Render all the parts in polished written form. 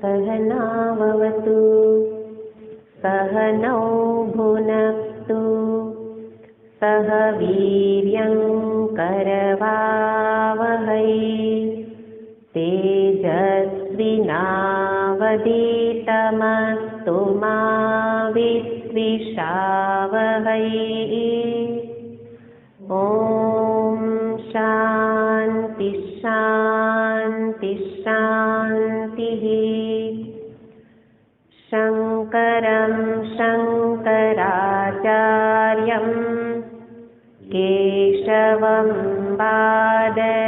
सहनाववतु सहनौ भुनक्तु सह वीर्यं करवावहै तेजस्विनावधीतमस्तु मा विद्विषावहै। ॐ शान्ति शान्ति शान्तिः। शङ्करं शङ्कराचार्यं केशवं बादरायणं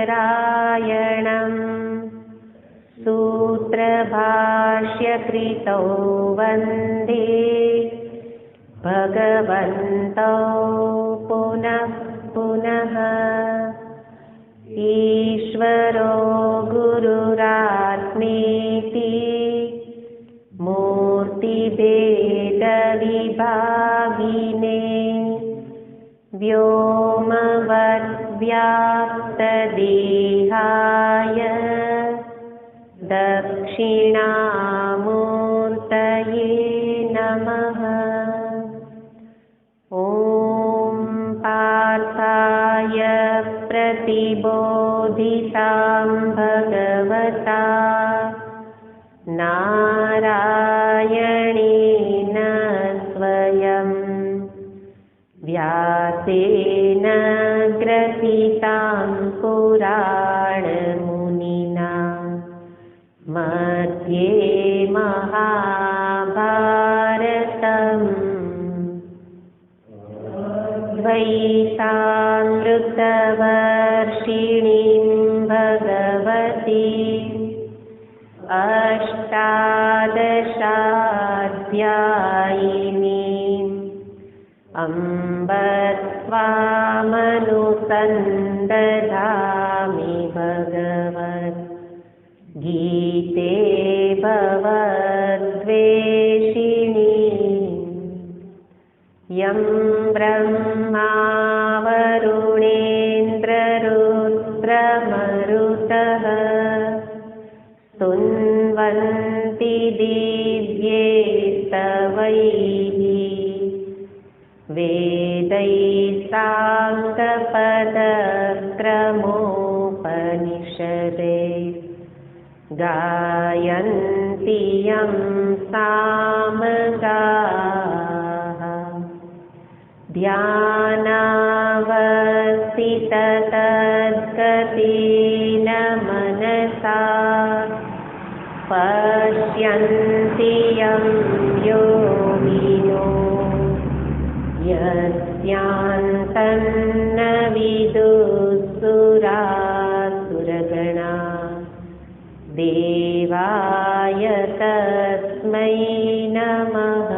सूत्रभाष्यकृतौ वन्दे भगवन्तौ पुनः पुनः। ईश्वरो गुरुरात्मेति मूर्तिभेदविभागिने व्योमवद्व्याप्तदेहाय दक्षिणामूर्तये नमः। ॐ पार्थाय प्रतिबोधितां भगवता नारायणेन स्वयं व्यासेन ग्रथितां पुराणमुनिना मध्ये महाभारतम् द्वैतामृतवर्षिणीं भगवतीम् अष्टादशाध्यायिनीम् अम्ब त्वामनुसन्दधामि भगवद्गीते भवद्वेषिणी। यं ब्रह्मा वरुणेन्द्ररुद्रमरुतः स्तुन्वन्ति दिव्यैस्तवैः वेदैः साङ्गपदक्रमोपनिषदैः गायन्ति यं सामगाः। ध्यानावस्थिततद्गतेन मनसा पश्यन्ति यं योगिनो यस्यान्तन्न विदुःसुरासुरगणा देवाय तस्मै नमः।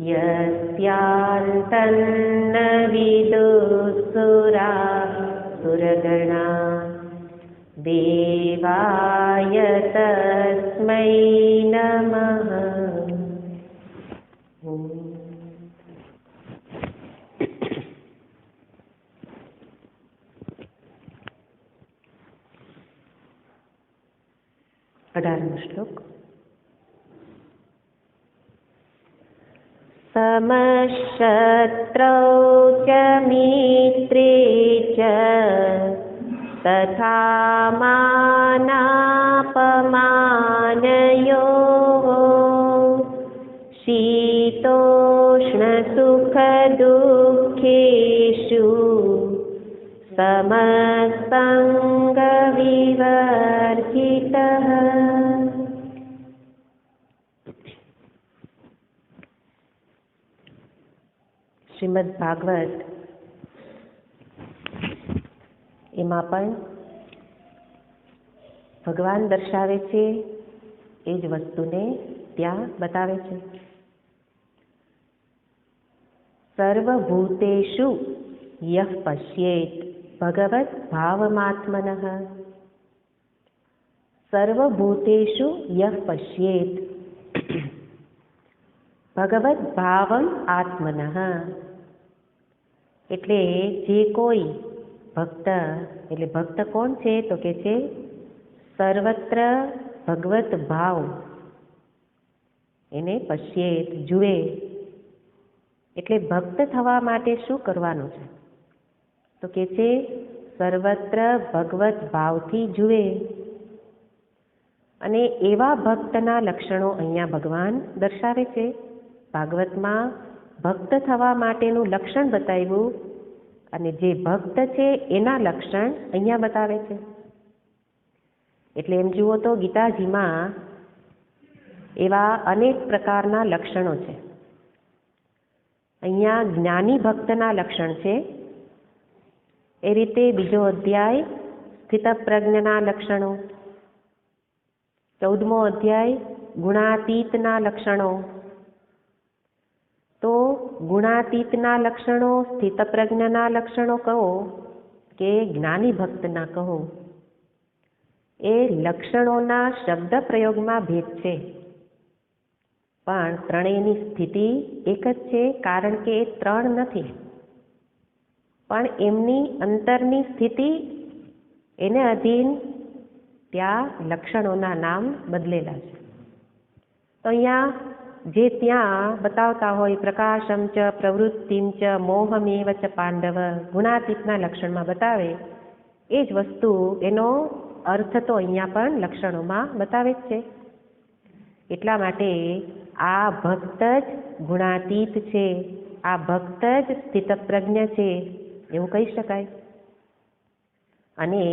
यस्यान्तन्न विदुःसुरासुरगणा देवाय तस्मै नमः। अठारहमो श्लोक। समशत्रौ च मित्रे च तथा मानापमानयोः शीतोष्णसुखदुःखेषु समसङ्गविवर्जितः। શ્રીમદ ભાગવત એમાં પણ ભગવાન દર્શાવે છે એ જ વસ્તુને ત્યાં બતાવે છે। સર્વભૂતેષુ યઃ પશ્યેત ભગવત ભાવમાત્મનઃ। સર્વભૂતેષુ યઃ પશ્યેત ભગવત ભાવમ આત્મનઃ। એટલે જે કોઈ ભક્ત, એટલે ભક્ત કોણ છે તો કે છે સર્વત્ર ભગવત ભાવ એને પશ્યેત જુએ. એટલે ભક્ત થવા માટે શું કરવાનું છે? તો કે છે સર્વત્ર ભગવત ભાવથી જુએ. અને એવા ભક્તના લક્ષણો અહીંયા ભગવાન દર્શાવે છે. ભાગવતમાં ભક્ત થવા માટેનું લક્ષણ બતાવ્યું અને જે ભક્ત છે એના લક્ષણ અહીંયા બતાવે છે. એટલે એમ જુઓ તો ગીતાજીમાં એવા અનેક પ્રકારના લક્ષણો છે. અહીંયા જ્ઞાની ભક્તના લક્ષણ છે. એ રીતે બીજો અધ્યાય સ્થિતપ્રજ્ઞના લક્ષણો, 14મો અધ્યાય ગુણાતીતના લક્ષણો. તો ગુણાતીતના લક્ષણો, સ્થિતપ્રજ્ઞના લક્ષણો કહો કે જ્ઞાની ભક્તના કહો, એ લક્ષણોના શબ્દ પ્રયોગમાં ભેદ છે, પણ ત્રણેયની સ્થિતિ એક જ છે. કારણ કે એ ત્રણ નથી, પણ એમની અંતરની સ્થિતિ એને અધીન ત્યાં લક્ષણોના નામ બદલેલા છે. તો અહીંયા જે ત્યાં બતાવતા હોય પ્રકાશમ ચ પ્રવૃત્તિમ ચ મોહમેવ ચ પાંડવ, ગુણાતીતના લક્ષણમાં બતાવે એ જ વસ્તુ એનો અર્થ તો અહીંયા પણ લક્ષણોમાં બતાવે જ છે. એટલા માટે આ ભક્ત જ ગુણાતીત છે, આ ભક્ત જ સ્થિતપ્રજ્ઞ છે એવું કહી શકાય. અને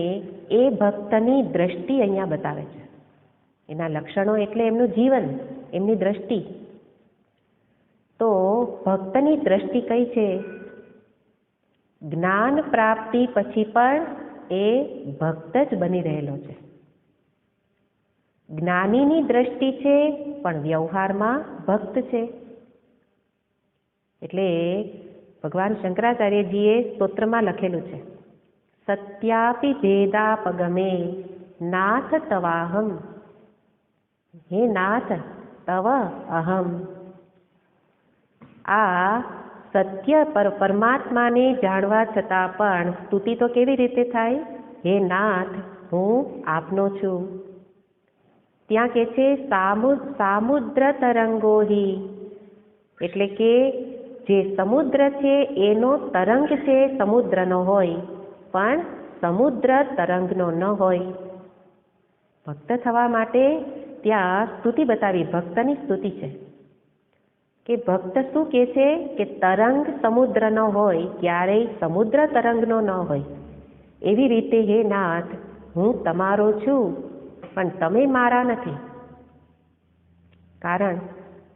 એ ભક્તની દ્રષ્ટિ અહીંયા બતાવે છે. એના લક્ષણો એટલે એમનું જીવન, એમની દ્રષ્ટિ. તો ભક્તની દ્રષ્ટિ કઈ છે? જ્ઞાન પ્રાપ્તિ પછી પણ એ ભક્ત જ બની રહેલો છે. જ્ઞાનીની દ્રષ્ટિ છે પણ વ્યવહારમાં ભક્ત છે. એટલે ભગવાન શંકરાચાર્યજીએ સ્તોત્રમાં લખેલું છે, સત્યાપી ભેદાપગમે નાથ તવાહમ. હે નાથ, તવ અહમ. આ સત્ય પરમાત્માને જાણવા છતાં પણ સ્તુતિ તો કેવી રીતે થાય? હે નાથ, હું આપનો છું. ત્યાં કે છે સામુદ્ર તરંગોહી, એટલે કે જે સમુદ્ર છે એનો તરંગ છે સમુદ્રનો હોય, પણ સમુદ્ર તરંગનો ન હોય. ભક્ત થવા માટે ત્યાં સ્તુતિ બતાવી, ભક્તની સ્તુતિ છે કે ભક્ત શું કહે છે કે તરંગ સમુદ્રનો હોય, ક્યારેય સમુદ્ર તરંગનો ન હોય. એવી રીતે હે નાથ, હું તમારો છું પણ તમે મારા નથી. કારણ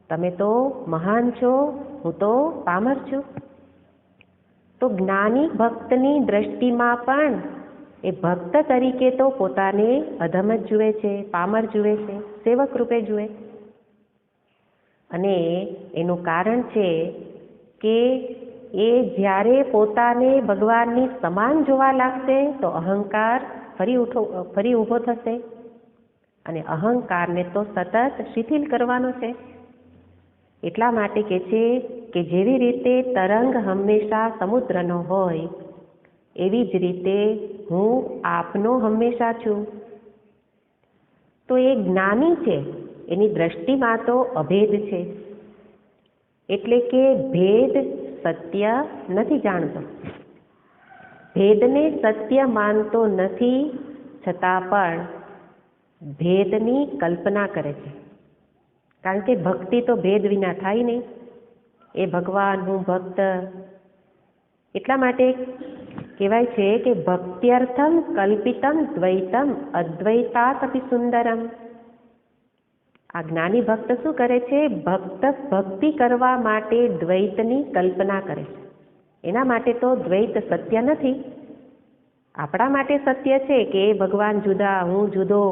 તમે તો મહાન છો, હું તો પામર છું. તો જ્ઞાની ભક્તની દ્રષ્ટિમાં પણ એ ભક્ત તરીકે તો પોતાને અધમ જ જુએ છે, પામર જુએ છે, સેવક રૂપે જુએ. અને એનું કારણ છે કે એ જ્યારે પોતાને ભગવાનની સમાન જોવા લાગશે તો અહંકાર ફરી ઊભો થશે. અને અહંકારને તો સતત શિથિલ કરવાનો છે. એટલા માટે કે છે કે જેવી રીતે તરંગ હંમેશા સમુદ્રનો હોય, એવી જ રીતે હું આપનો હંમેશા છું. તો એ જ્ઞાની છે, એની દ્રષ્ટિમાં તો અભેદ છે. એટલે કે ભેદ સત્ય નથી જાણતો, ભેદને સત્ય માનતો નથી, છતાં પણ ભેદની કલ્પના કરે છે. કારણ કે ભક્તિ તો ભેદ વિના થાય નહીં. એ ભગવાન, હું ભક્ત. એટલા માટે કહેવાય છે કે ભક્ત્યર્થમ કલ્પિતમ દ્વૈતમ અદ્વૈતાત અપી સુંદરમ. આ જ્ઞાની ભક્ત શું કરે છે? ભક્તિ કરવા માટે દ્વૈતની કલ્પના કરે છે. એના માટે તો દ્વૈત સત્ય નથી. આપણા માટે સત્ય છે કે ભગવાન જુદા, હું જુદો.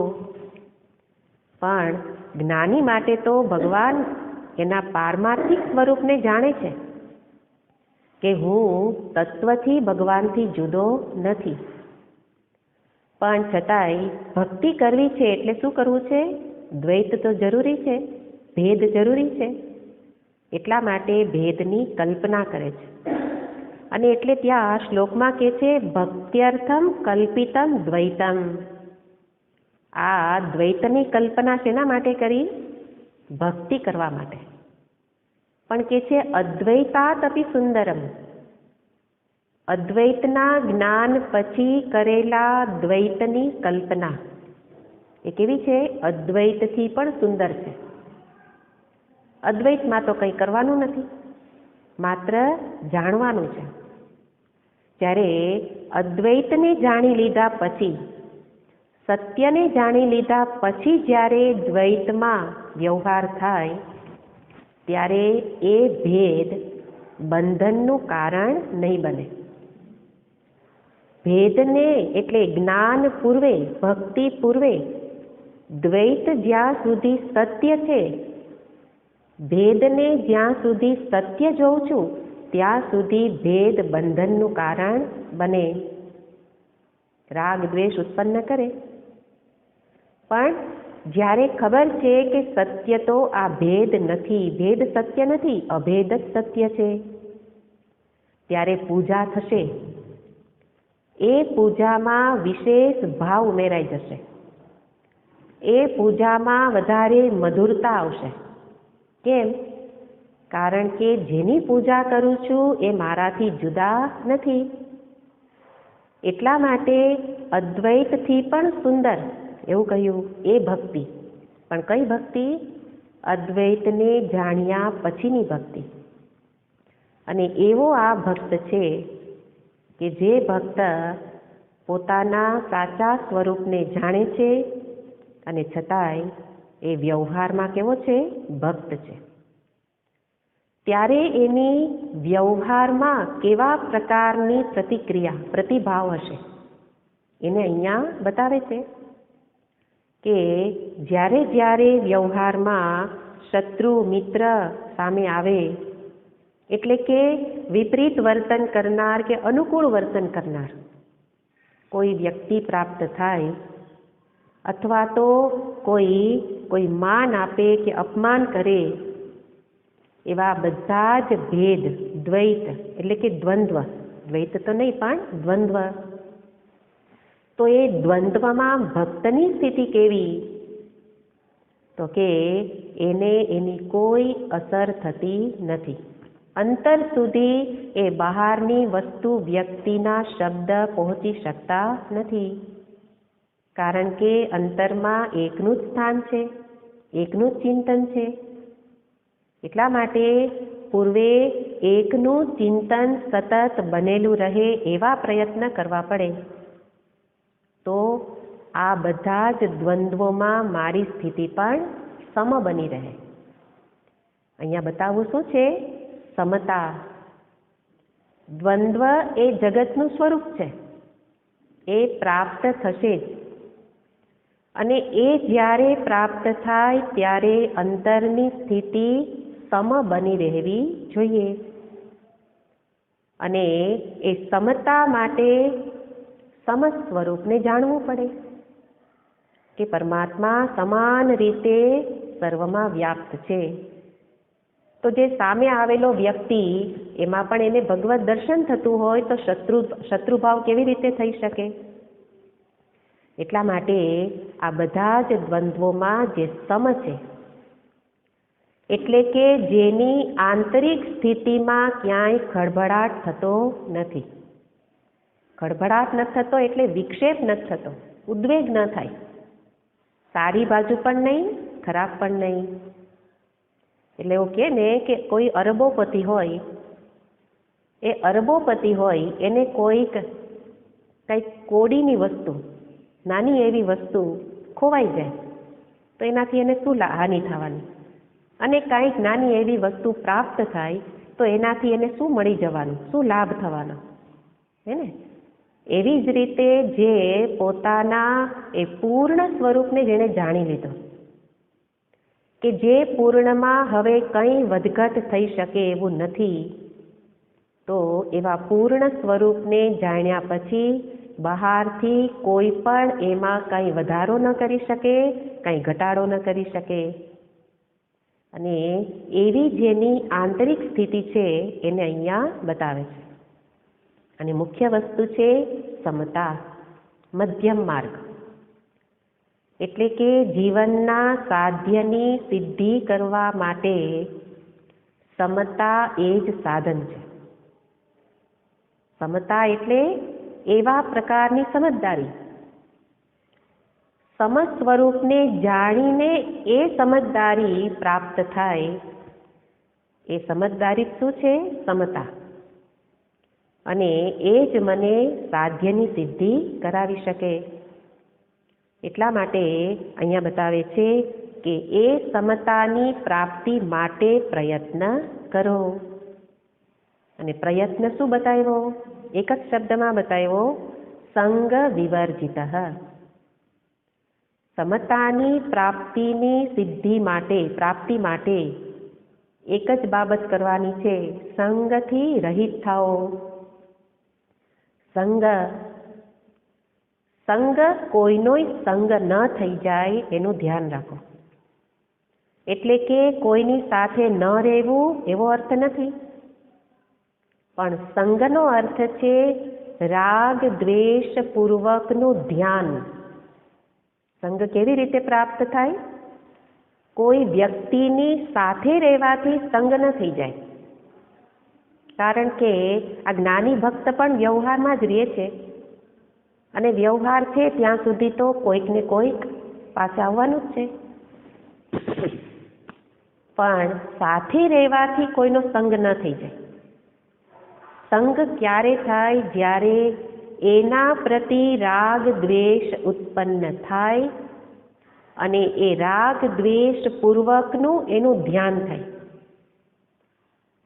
પણ જ્ઞાની માટે તો ભગવાન એના પારમાર્થિક સ્વરૂપને જાણે છે કે હું તત્વથી ભગવાનથી જુદો નથી. પણ છતાંય ભક્તિ કરવી છે એટલે શું કરવું છે? દ્વૈત તો જરૂરી છે, ભેદ જરૂરી છે. એટલા માટે ભેદની કલ્પના કરે છે. અને એટલે ત્યાં શ્લોકમાં કહે છે ભક્ત્યર્થમ કલ્પિતમ દ્વૈતમ. આ દ્વૈતની કલ્પના શેના માટે કરી? ભક્તિ કરવા માટે. પણ કે છે અદ્વૈતાત અપી સુંદરમ, અદ્વૈતના જ્ઞાન પછી કરેલા દ્વૈતની કલ્પના એ કેવી છે? અદ્વૈતથી પણ સુંદર છે. અદ્વૈતમાં તો કંઈ કરવાનું નથી, માત્ર જાણવાનું છે. જ્યારે અદ્વૈતને જાણી લીધા પછી, સત્યને જાણી લીધા પછી જ્યારે દ્વૈતમાં વ્યવહાર થાય ત્યારે એ ભેદ બંધનનું કારણ નહીં બને. ભેદને એટલે જ્ઞાન પૂર્વે, ભક્તિ પૂર્વે દ્વૈત જ્યાં સુધી સત્ય છે, ભેદને જ્યાં સુધી સત્ય જોઉં છું ત્યાં સુધી ભેદ બંધનનું કારણ બને, રાગ દ્વેષ ઉત્પન્ન કરે. પણ જ્યારે ખબર છે કે સત્ય તો આ ભેદ નથી, ભેદ સત્ય નથી, અભેદ જ સત્ય છે, ત્યારે પૂજા થશે. એ પૂજામાં વિશેષ ભાવ ઉમેરાઈ જશે, એ પૂજામાં વધારે મધુરતા આવશે. કેમ? કારણ કે જેની પૂજા કરું છું એ મારાથી જુદા નથી. એટલા માટે અદ્વૈતથી પણ સુંદર એવું કહ્યું એ ભક્તિ. પણ કઈ ભક્તિ? અદ્વૈતને જાણ્યા પછીની ભક્તિ. અને એવો આ ભક્ત છે કે જે ભક્ત પોતાના સાચા સ્વરૂપને જાણે છે અને છતાંય એ વ્યવહારમાં કેવો છે? ભક્ત છે. ત્યારે એની વ્યવહારમાં કેવા પ્રકારની પ્રતિક્રિયા, પ્રતિભાવ હશે એને અહીંયા બતાવે છે કે જ્યારે જ્યારે વ્યવહારમાં શત્રુ મિત્ર સામે આવે, એટલે કે વિપરીત વર્તન કરનાર કે અનુકૂળ વર્તન કરનાર કોઈ વ્યક્તિ પ્રાપ્ત થાય, અથવા તો કોઈ માન આપે કે અપમાન કરે, એવા બધા જ ભેદ, દ્વૈત એટલે કે દ્વંદ્વ, દ્વૈત તો નહીં પણ દ્વંદ્વ, તો એ દ્વંદ્વમાં ભક્તની સ્થિતિ કેવી? તો કે એને એની કોઈ અસર થતી નથી. અંતર સુધી એ બહારની વસ્તુ, વ્યક્તિના શબ્દ પહોંચી શકતા નથી. કારણ કે અંતરમાં એકનું જ સ્થાન છે, એકનું જ ચિંતન છે. એટલા માટે પૂર્વે એકનું ચિંતન સતત બનેલું રહે એવા પ્રયત્ન કરવા પડે, તો આ બધા જ દ્વંદ્વોમાં મારી સ્થિતિ પણ સમ બની રહે. અહીંયા બતાવવું શું છે? સમતા. દ્વંદ્વ એ જગતનું સ્વરૂપ છે, એ પ્રાપ્ત થશે જ. અને એ જ્યારે પ્રાપ્ત થાય ત્યારે અંતરની સ્થિતિ સમ બની રહેવી જોઈએ. અને એ સમતા માટે સમ સ્વરૂપને જાણવું પડે કે પરમાત્મા સમાન રીતે સર્વમાં વ્યાપ્ત છે. તો જે સામે આવેલો વ્યક્તિ, એમાં પણ એને ભગવત દર્શન થતું હોય તો શત્રુભાવ કેવી રીતે થઈ શકે? એટલા માટે આ બધા જ દ્વંદ્વોમાં જે સમ છે, એટલે કે જેની આંતરિક સ્થિતિમાં ક્યાંય ખળભળાટ થતો નથી. ખળભળાટ ન થતો એટલે વિક્ષેપ ન થતો, ઉદ્વેગ ન થાય, સારી બાજુ પણ નહીં, ખરાબ પણ નહીં. એટલે એવું કહે ને કે કોઈ અરબોપતિ હોય, એ અરબોપતિ હોય એને કંઈક કોડીની વસ્તુ, નાની એવી વસ્તુ ખોવાઈ જાય તો એનાથી એને શું હાનિ થવાની? અને કાંઈક નાની એવી વસ્તુ પ્રાપ્ત થાય તો એનાથી એને શું મળી જવાનું, શું લાભ થવાનો? હે ને? એવી જ રીતે જે પોતાના એ પૂર્ણ સ્વરૂપને જેણે જાણી લીધો, કે જે પૂર્ણમાં હવે કંઈ વધઘટ થઈ શકે એવું નથી, તો એવા પૂર્ણ સ્વરૂપને જાણ્યા પછી બહારથી કોઈ પણ એમાં કંઈ વધારો ન કરી શકે, કંઈ ઘટાડો ન કરી શકે. અને એવી જેની આંતરિક સ્થિતિ છે એને અહીંયા બતાવે છે. અને મુખ્ય વસ્તુ છે સમતા, મધ્યમ માર્ગ. એટલે કે જીવનના સાધ્યની સિદ્ધિ કરવા માટે સમતા એ જ સાધન છે. સમતા એટલે એવા પ્રકારની સમજદારી, સમ સ્વરૂપને જાણીને એ સમજદારી પ્રાપ્ત થાય, એ સમજદારી શું છે? સમતા. અને એ જ મને સાધ્યની સિદ્ધિ કરાવી શકે. એટલા માટે અહીંયા બતાવે છે કે એ સમતાની પ્રાપ્તિ માટે પ્રયત્ન કરો. અને પ્રયત્ન શું બતાવ્યો? એક જ શબ્દમાં બતાવ્યો, સંગ વિવર્જિત. સમતાની પ્રાપ્તિ માટે એક જ બાબત કરવાની છે, સંગથી રહિત થાઓ. સંગ કોઈનોય સંગ ન થઈ જાય એનું ધ્યાન રાખો. એટલે કે કોઈની સાથે ન રહેવું એવો અર્થ નથી, પણ સંગનો અર્થ છે રાગ દ્વેષ પૂર્વકનું ધ્યાન. સંગ કેવી રીતે પ્રાપ્ત થાય? કોઈ વ્યક્તિની સાથે રહેવાથી સંગ ન થઈ જાય. કારણ કે આ જ્ઞાની ભક્ત પણ વ્યવહારમાં જ રહે છે, અને વ્યવહાર છે ત્યાં સુધી તો કોઈક ને કોઈક પાસે આવવાનું જ છે. પણ સાથે રહેવાથી કોઈનો સંગ ન થઈ જાય. સંગ ક્યારે થાય? જ્યારે એના પ્રતિ રાગ દ્વેષ ઉત્પન્ન થાય અને એ રાગ દ્વેષ પૂર્વકનું એનું ધ્યાન થાય.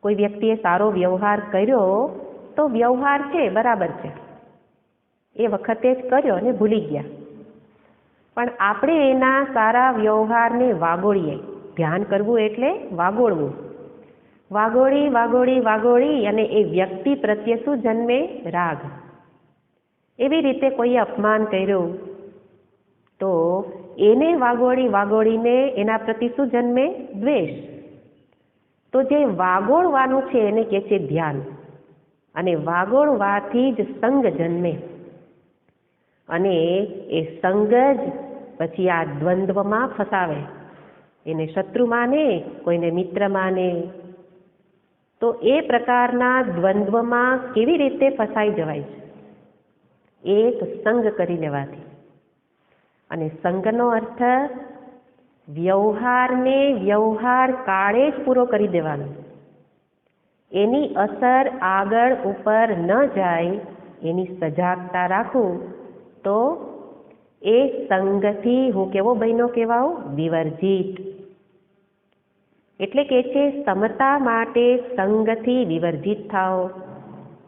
કોઈ વ્યક્તિએ સારો વ્યવહાર કર્યો તો વ્યવહાર છે બરાબર છે, એ વખતે જ કર્યો અને ભૂલી ગયા. પણ આપણે એના સારા વ્યવહારને વાગોળીએ. ધ્યાન કરવું એટલે વાગોળવું. વાગોળી અને એ વ્યક્તિ પ્રત્યે શું જન્મે? રાગ. એવી રીતે કોઈએ અપમાન કર્યું તો એને વાગોળીને એના પ્રતિ શું જન્મે? દ્વેષ. તો જે વાગોળવાનું છે એને કહે છે ધ્યાન. અને વાગોળવાથી જ સંગ જન્મે. અને એ સંગ જ પછી આ દ્વંદ્વમાં ફસાવે. એને શત્રુ માને, કોઈને મિત્ર માને. તો એ પ્રકારના દ્વંદ્વમાં કેવી રીતે ફસાઈ જવાય છે? એક સંગ કરી લેવાથી. અને સંગનો અર્થ વ્યવહારને વ્યવહાર કાળે જ પૂરો કરી દેવાનો. એની અસર આગળ ઉપર ન જાય એની સજાગતા રાખું તો એ સંગથી હું કેવો બન્યો કહેવાઉં? વિવર્જિત. એટલે કે છે સમતા માટે સંગથી વિવર્જિત થાઓ.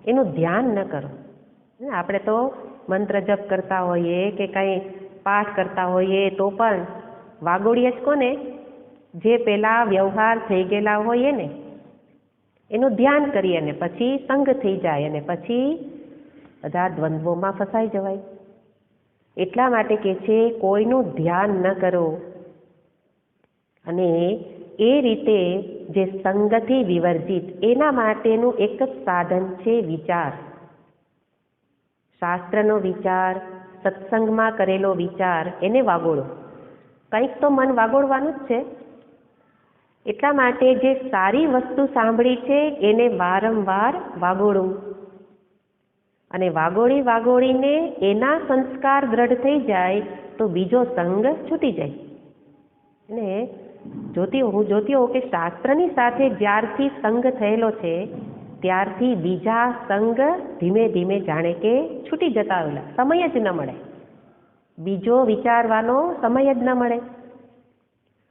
એનું ધ્યાન ન કરો. આપણે તો મંત્ર જપ કરતા હોઈએ કે કંઈ પાઠ કરતા હોઈએ તો પણ વાગોળીએ જ કોને? જે પેલા વ્યવહાર થઈ ગયેલા હોઈએ ને એનું ધ્યાન કરીએ ને પછી સંગ થઈ જાય અને પછી બધા દ્વંદ્વોમાં ફસાઈ જવાય. એટલા માટે કે છે કોઈનું ધ્યાન ન કરો. અને એ રીતે જે સંગથી વિવર્જિત, એના માટેનું એક જ સાધન છે વિચાર. શાસ્ત્રનો વિચાર, સત્સંગમાં કરેલો વિચાર, એને વાગોળો. કંઈક તો મન વાગોળવાનું જ છે. એટલા માટે જે સારી વસ્તુ સાંભળી છે એને વારંવાર વાગોળવું. અને વાગોળીને એના સંસ્કાર દ્રઢ થઈ જાય તો બીજો સંગ છૂટી જાય. અને હું જોતી હોઉં કે શાસ્ત્રની સાથે જ્યારથી સંગ થયેલો છે ત્યારથી બીજા સંગ ધીમે ધીમે જાણે કે છૂટી જતા આવેલા. સમય જ ન મળે, બીજો વિચારવાનો સમય જ ન મળે.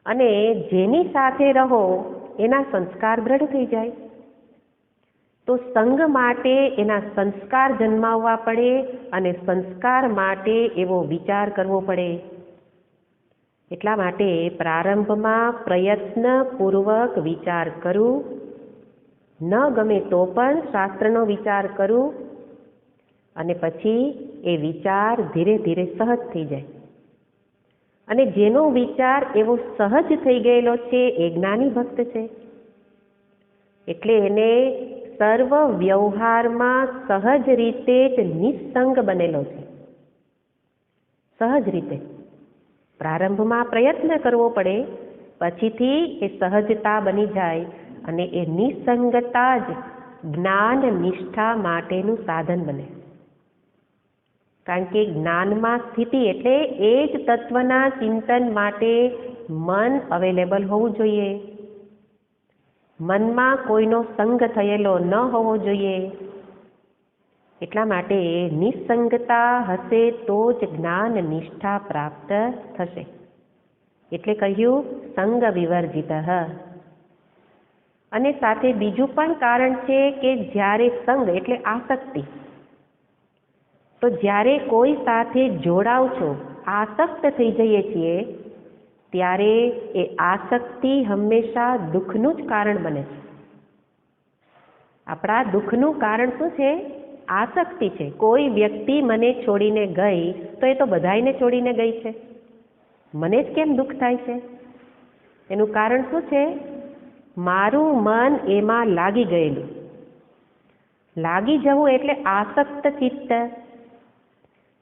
અને જેની સાથે રહો એના સંસ્કાર દ્રઢ થઈ જાય. તો સંગ માટે એના સંસ્કાર જન્માવવા પડે અને સંસ્કાર માટે એવો વિચાર કરવો પડે. એટલા માટે પ્રારંભમાં પ્રયત્નપૂર્વક વિચાર કરું, ન ગમે તો પણ શાસ્ત્રનો વિચાર કરું, અને પછી એ વિચાર ધીરે ધીરે સહજ થઈ જાય. અને જેનો વિચાર એવો સહજ થઈ ગયેલો છે એ જ્ઞાની ભક્ત છે. એટલે એને સર્વ વ્યવહારમાં સહજ રીતે જ નિસ્સંગ બનેલો છે. સહજ રીતે. પ્રારંભમાં પ્રયત્ન કરવો પડે, પછીથી એ સહજતા બની જાય અને એ નિસંગતા જ જ્ઞાન નિષ્ઠા માટેનું સાધન બને. કારણ કે જ્ઞાનમાં સ્થિતિ એટલે એ જ તત્વના ચિંતન માટે મન અવેલેબલ હોવું જોઈએ. મનમાં કોઈનો સંગ થયેલો ન હોવો જોઈએ. એટલા માટે નિસંગતા હશે તો જ જ્ઞાન નિષ્ઠા પ્રાપ્ત થશે. એટલે કહ્યું સંગ વિવર્જિત. અને સાથે બીજું પણ કારણ છે કે જ્યારે સંગ એટલે આસક્તિ, તો જ્યારે કોઈ સાથે જોડાવ છો, આસક્ત થઈ જઈએ છીએ, ત્યારે એ આસક્તિ હંમેશા દુઃખનું જ કારણ બને છે. આપણા દુઃખનું કારણ શું છે? આસક્તિ છે. કોઈ વ્યક્તિ મને છોડીને ગઈ તો એ તો બધાયને છોડીને ગઈ છે, મને જ કેમ દુઃખ થાય છે? એનું કારણ શું છે? મારું મન એમાં લાગી ગયેલું. લાગી જવું એટલે આસક્ત ચિત્ત.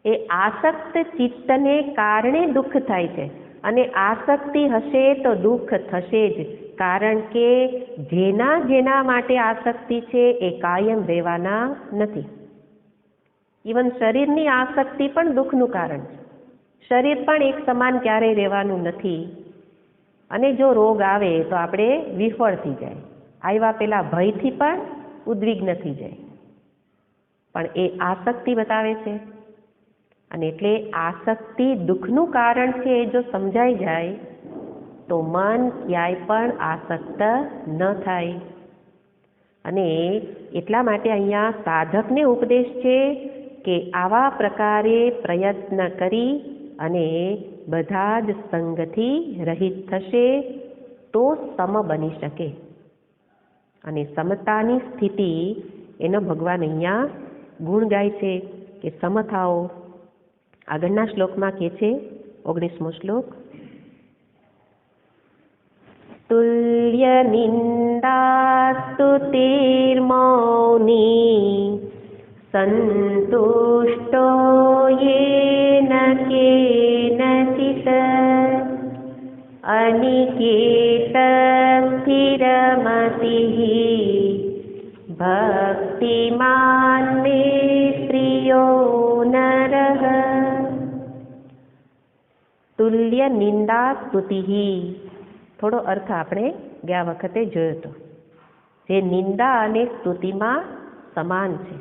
એ આસક્ત ચિત્તને કારણે દુઃખ થાય છે. અને આસક્તિ હશે તો દુઃખ થશે જ. કારણ કે જેના માટે આસક્તિ છે એ કાયમ રહેવાના નથી. ઇવન શરીરની આસક્તિ પણ દુઃખનું કારણ છે. શરીર પણ એક સમાન ક્યારેય રહેવાનું નથી. અને જો રોગ આવે તો આપણે વિફળ થઈ જાય, આવ્યા પેલા ભયથી પણ ઉદ્વિગ્ન થઈ જાય. પણ એ આસક્તિ બતાવે છે. અને એટલે આસક્તિ દુઃખનું કારણ છે એ જો સમજાઈ જાય તો મન ક્યાંય પણ આસક્ત ન થાય. અને એટલા માટે અહીંયા સાધકને ઉપદેશ છે કે આવા પ્રકારે પ્રયત્ન કરી અને બધા જ સંગથી રહિત થશે તો સમ બની શકે. અને સમતાની સ્થિતિ એનો ભગવાન અહીંયા ગુણ ગાય છે કે સમ થાઓ. આગળના શ્લોકમાં કહે છે, 19મો શ્લોક, તુલ્ય નિંદા સ્તુતિર્મૌની સંતુષ્ટો યેન કેનચિત અનિકેત સ્થિરમતિઃ ભક્તિમાન મે પ્રિયો નરઃ. તુલ્ય નિંદા સ્તુતિ. થોડો અર્થ આપણે ગયા વખતે જોયો હતો. જે નિંદા અને સ્તુતિમાં સમાન છે,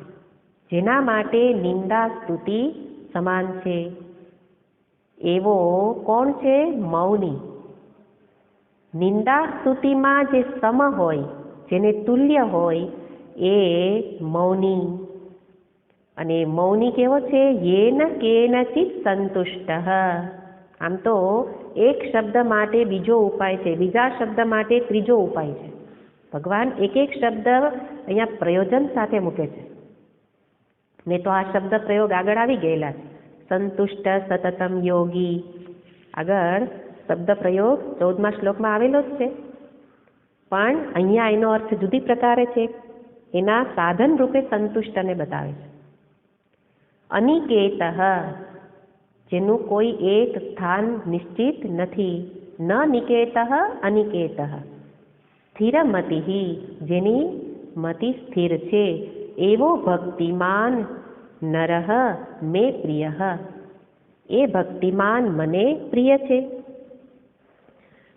જેના માટે નિંદા સ્તુતિ સમાન છે, એવો કોણ છે? મૌની. નિંદા સ્તુતિમાં જે સમ હોય, જેને તુલ્ય હોય, એ મૌની. અને મૌની કેવો છે? યેન કેનચિત સંતુષ્ટ. આમ તો એક શબ્દ માટે બીજો ઉપાય છે, બીજા શબ્દ માટે ત્રીજો ઉપાય છે. ભગવાન એક એક શબ્દ અહીંયા પ્રયોજન સાથે મૂકે છે. ને તો આ શબ્દ પ્રયોગ આગળ આવી ગયેલા છે. સંતુષ્ટ સતતમ યોગી, આગળ શબ્દ પ્રયોગ 14મા શ્લોકમાં આવેલો જ છે. પણ અહીંયા એનો અર્થ જુદી પ્રકારે છે. એના સાધન રૂપે સંતુષ્ટને બતાવે છે. અનિકેત, જેનું કોઈ એક સ્થાન નિશ્ચિત નથી. ન નિકેત અનિકેત. સ્થિરમતિ, જેની મતિ સ્થિર છે, એવો ભક્તિમાન નરઃ મે પ્રિય. એ ભક્તિમાન મને પ્રિય છે.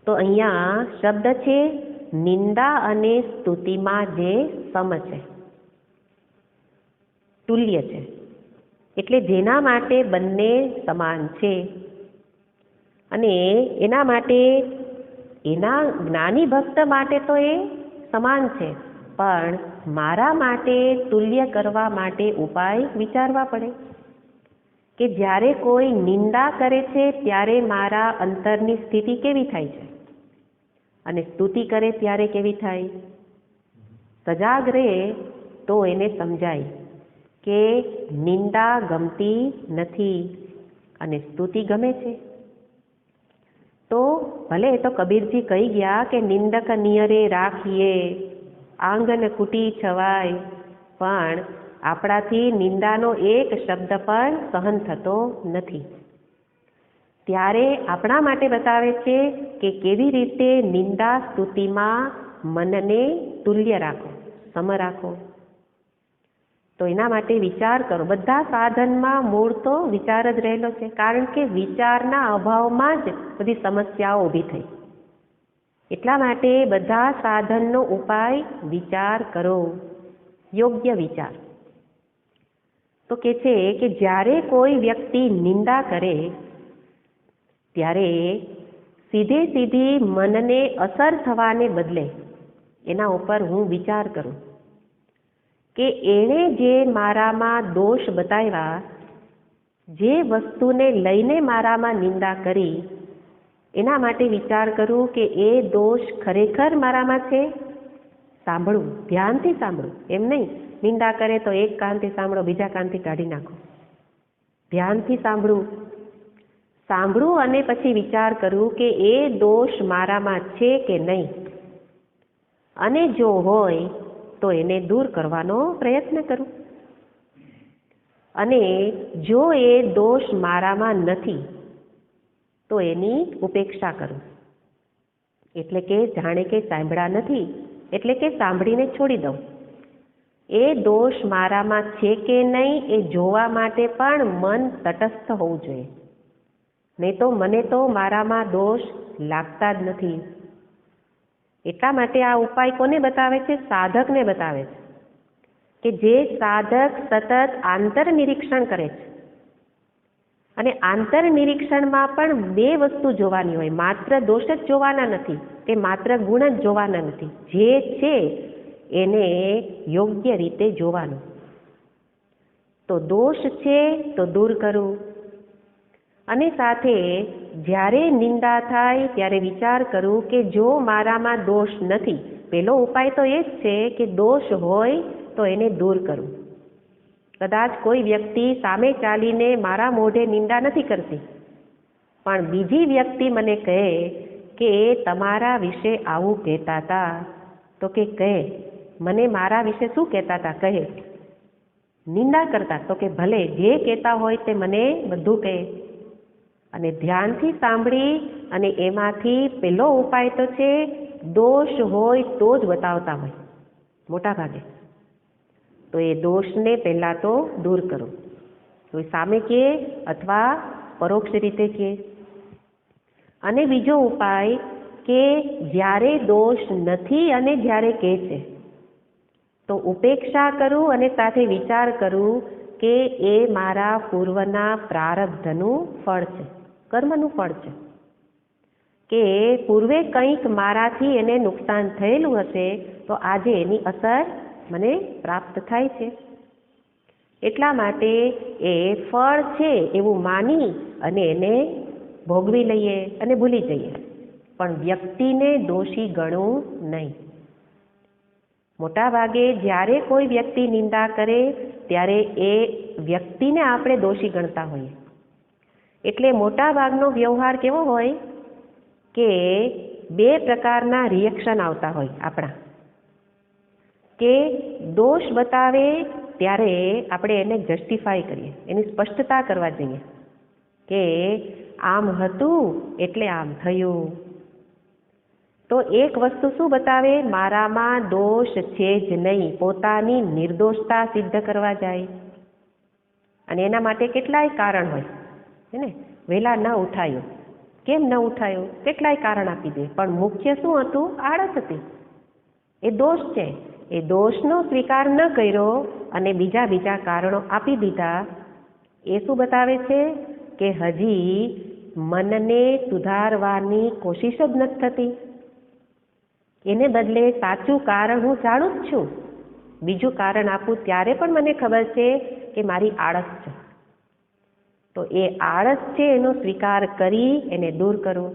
તો અહીંયા શબ્દ છે નિંદા અને સ્તુતિમાં જે સમ છે, તુલ્ય છે, એટલે જેના માટે બંને સમાન છે. અને એના માટે, એના જ્ઞાની ભક્ત માટે તો એ સમાન છે, પણ મારા માટે તુલ્ય કરવા માટે ઉપાય વિચારવા પડે. કે જ્યારે કોઈ નિંદા કરે છે ત્યારે મારા અંતરની સ્થિતિ કેવી થાય છે, અને સ્તુતિ કરે ત્યારે કેવી થાય? સજાગ રહે તો એને સમજાય કે નિંદા ગમતી નથી અને સ્તુતિ ગમે છે. તો ભલે તો કબીરજી કહી ગયા કે નિંદક નિયરે રાખીએ, આંગન કુટી છવાય, પણ આપણાથી નિંદાનો એક શબ્દ પણ સહન થતો નથી. ત્યારે આપણા માટે બતાવે છે કે કેવી રીતે નિંદા સ્તુતિમાં મનને તુલ્ય રાખો, સમ રાખો. તો એના માટે વિચાર કરો. બધા સાધનમાં મૂળ તો વિચાર જ રહેલો છે, કારણ કે વિચારના અભાવમાં જ બધી સમસ્યાઓ ઊભી થઈ. એટલા માટે બધા સાધનનો ઉપાય વિચાર કરો, યોગ્ય વિચાર. તો કે છે કે જ્યારે કોઈ વ્યક્તિ નિંદા કરે ત્યારે સીધી મનને અસર થવાને બદલે એના ઉપર હું વિચાર કરું કે એણે જે મારામાં દોષ બતાવ્યા, જે વસ્તુને લઈને મારામાં નિંદા કરી, એના માટે વિચાર કરું કે એ દોષ ખરેખર મારામાં છે. સાંભળવું, ધ્યાનથી સાંભળવું, એમ નહીં નિંદા કરે તો એક કાનથી સાંભળો, બીજા કાનથી કાઢી નાખો. ધ્યાનથી સાંભળું અને પછી વિચાર કરું કે એ દોષ મારામાં છે કે નહીં, અને જો હોય તો એને દૂર કરવાનો પ્રયત્ન કરું, અને જો એ દોષ મારામાં નથી તો એની ઉપેક્ષા કરું. એટલે કે જાણે કે સાંભળ્યા નથી, એટલે કે સાંભળીને છોડી દઉં. એ દોષ મારામાં છે કે નહીં એ જોવા માટે પણ મન તટસ્થ હોવું જોઈએ, નહીં તો મને તો મારામાં દોષ લાગતા જ નથી. એટલા માટે આ ઉપાય કોને બતાવે છે? સાધકને બતાવે છે, કે જે સાધક સતત આંતર નિરીક્ષણ કરે છે. અને આંતર નિરીક્ષણમાં પણ બે વસ્તુ જોવાની હોય, માત્ર દોષ જ જોવાના નથી કે માત્ર ગુણ જ જોવાના નથી. જે છે એને યોગ્ય રીતે જોવાનું. તો દોષ છે તો દૂર કરવું, અને સાથે જ્યારે નિંદા થાય ત્યારે વિચાર કરું કે જો મારામાં દોષ નથી, પહેલો ઉપાય તો એ જ છે કે દોષ હોય તો એને દૂર કરવું. કદાચ કોઈ વ્યક્તિ સામે ચાલીને મારા મોઢે નિંદા નથી કરતી, પણ બીજી વ્યક્તિ મને કહે કે તમારા વિશે આવું કહેતા હતા, તો કે કહે મને મારા વિશે શું કહેતા હતા, કહે નિંદા કરતા, તો કે ભલે જે કહેતા હોય તે મને બધું કહે. અને ધ્યાનથી સાંભળી અને એમાંથી પહેલો ઉપાય તો છે દોષ હોય તો જ બતાવતા હોય મોટા ભાગે, તો એ દોષને પહેલાં તો દૂર કરો. કોઈ સામે કહે અથવા પરોક્ષ રીતે કહે. અને બીજો ઉપાય કે જ્યારે દોષ નથી અને જ્યારે કહે છે તો ઉપેક્ષા કરું અને સાથે વિચાર કરું કે એ મારા પૂર્વના પ્રારબ્ધનું ફળ છે, કર્મનું ફળ છે, કે પૂર્વે કંઈક મારાથી એને નુકસાન થયેલું હશે તો આજે એની અસર મને પ્રાપ્ત થાય છે. એટલા માટે એ ફળ છે એવું માની અને એને ભોગવી લઈએ અને ભૂલી જઈએ, પણ વ્યક્તિને દોષી ગણવું નહીં. મોટાભાગે જ્યારે કોઈ વ્યક્તિ નિંદા કરે ત્યારે એ વ્યક્તિને આપણે દોષી ગણતા હોઈએ. એટલે મોટાભાગનો વ્યવહાર કેવો હોય કે બે પ્રકારના રિએક્શન આવતા હોય આપણા, કે દોષ બતાવે ત્યારે આપણે એને જસ્ટિફાય કરીએ, એની સ્પષ્ટતા કરવા જઈએ કે આમ હતું એટલે આમ થયું. તો એક વસ્તુ શું બતાવે? મારામાં દોષ છે જ નહીં, પોતાની નિર્દોષતા સિદ્ધ કરવા જાય. અને એના માટે કેટલાય કારણ હોય હે ને, વહેલા ન ઉઠાયું, કેમ ન ઉઠાયું, કેટલાય કારણ આપી દે, પણ મુખ્ય શું હતું? આળસ હતી. એ દોષ છે, એ દોષનો સ્વીકાર ન કર્યો અને બીજા કારણો આપી દીધા. એ શું બતાવે છે કે હજી મનને સુધારવાની કોશિશ જ નથી થતી. એને બદલે સાચું કારણ હું જાણું જ છું, બીજું કારણ આપું ત્યારે પણ મને ખબર છે કે મારી આળસ છે. તો એ આળસ છે એનો સ્વીકાર કરી એને દૂર કરો.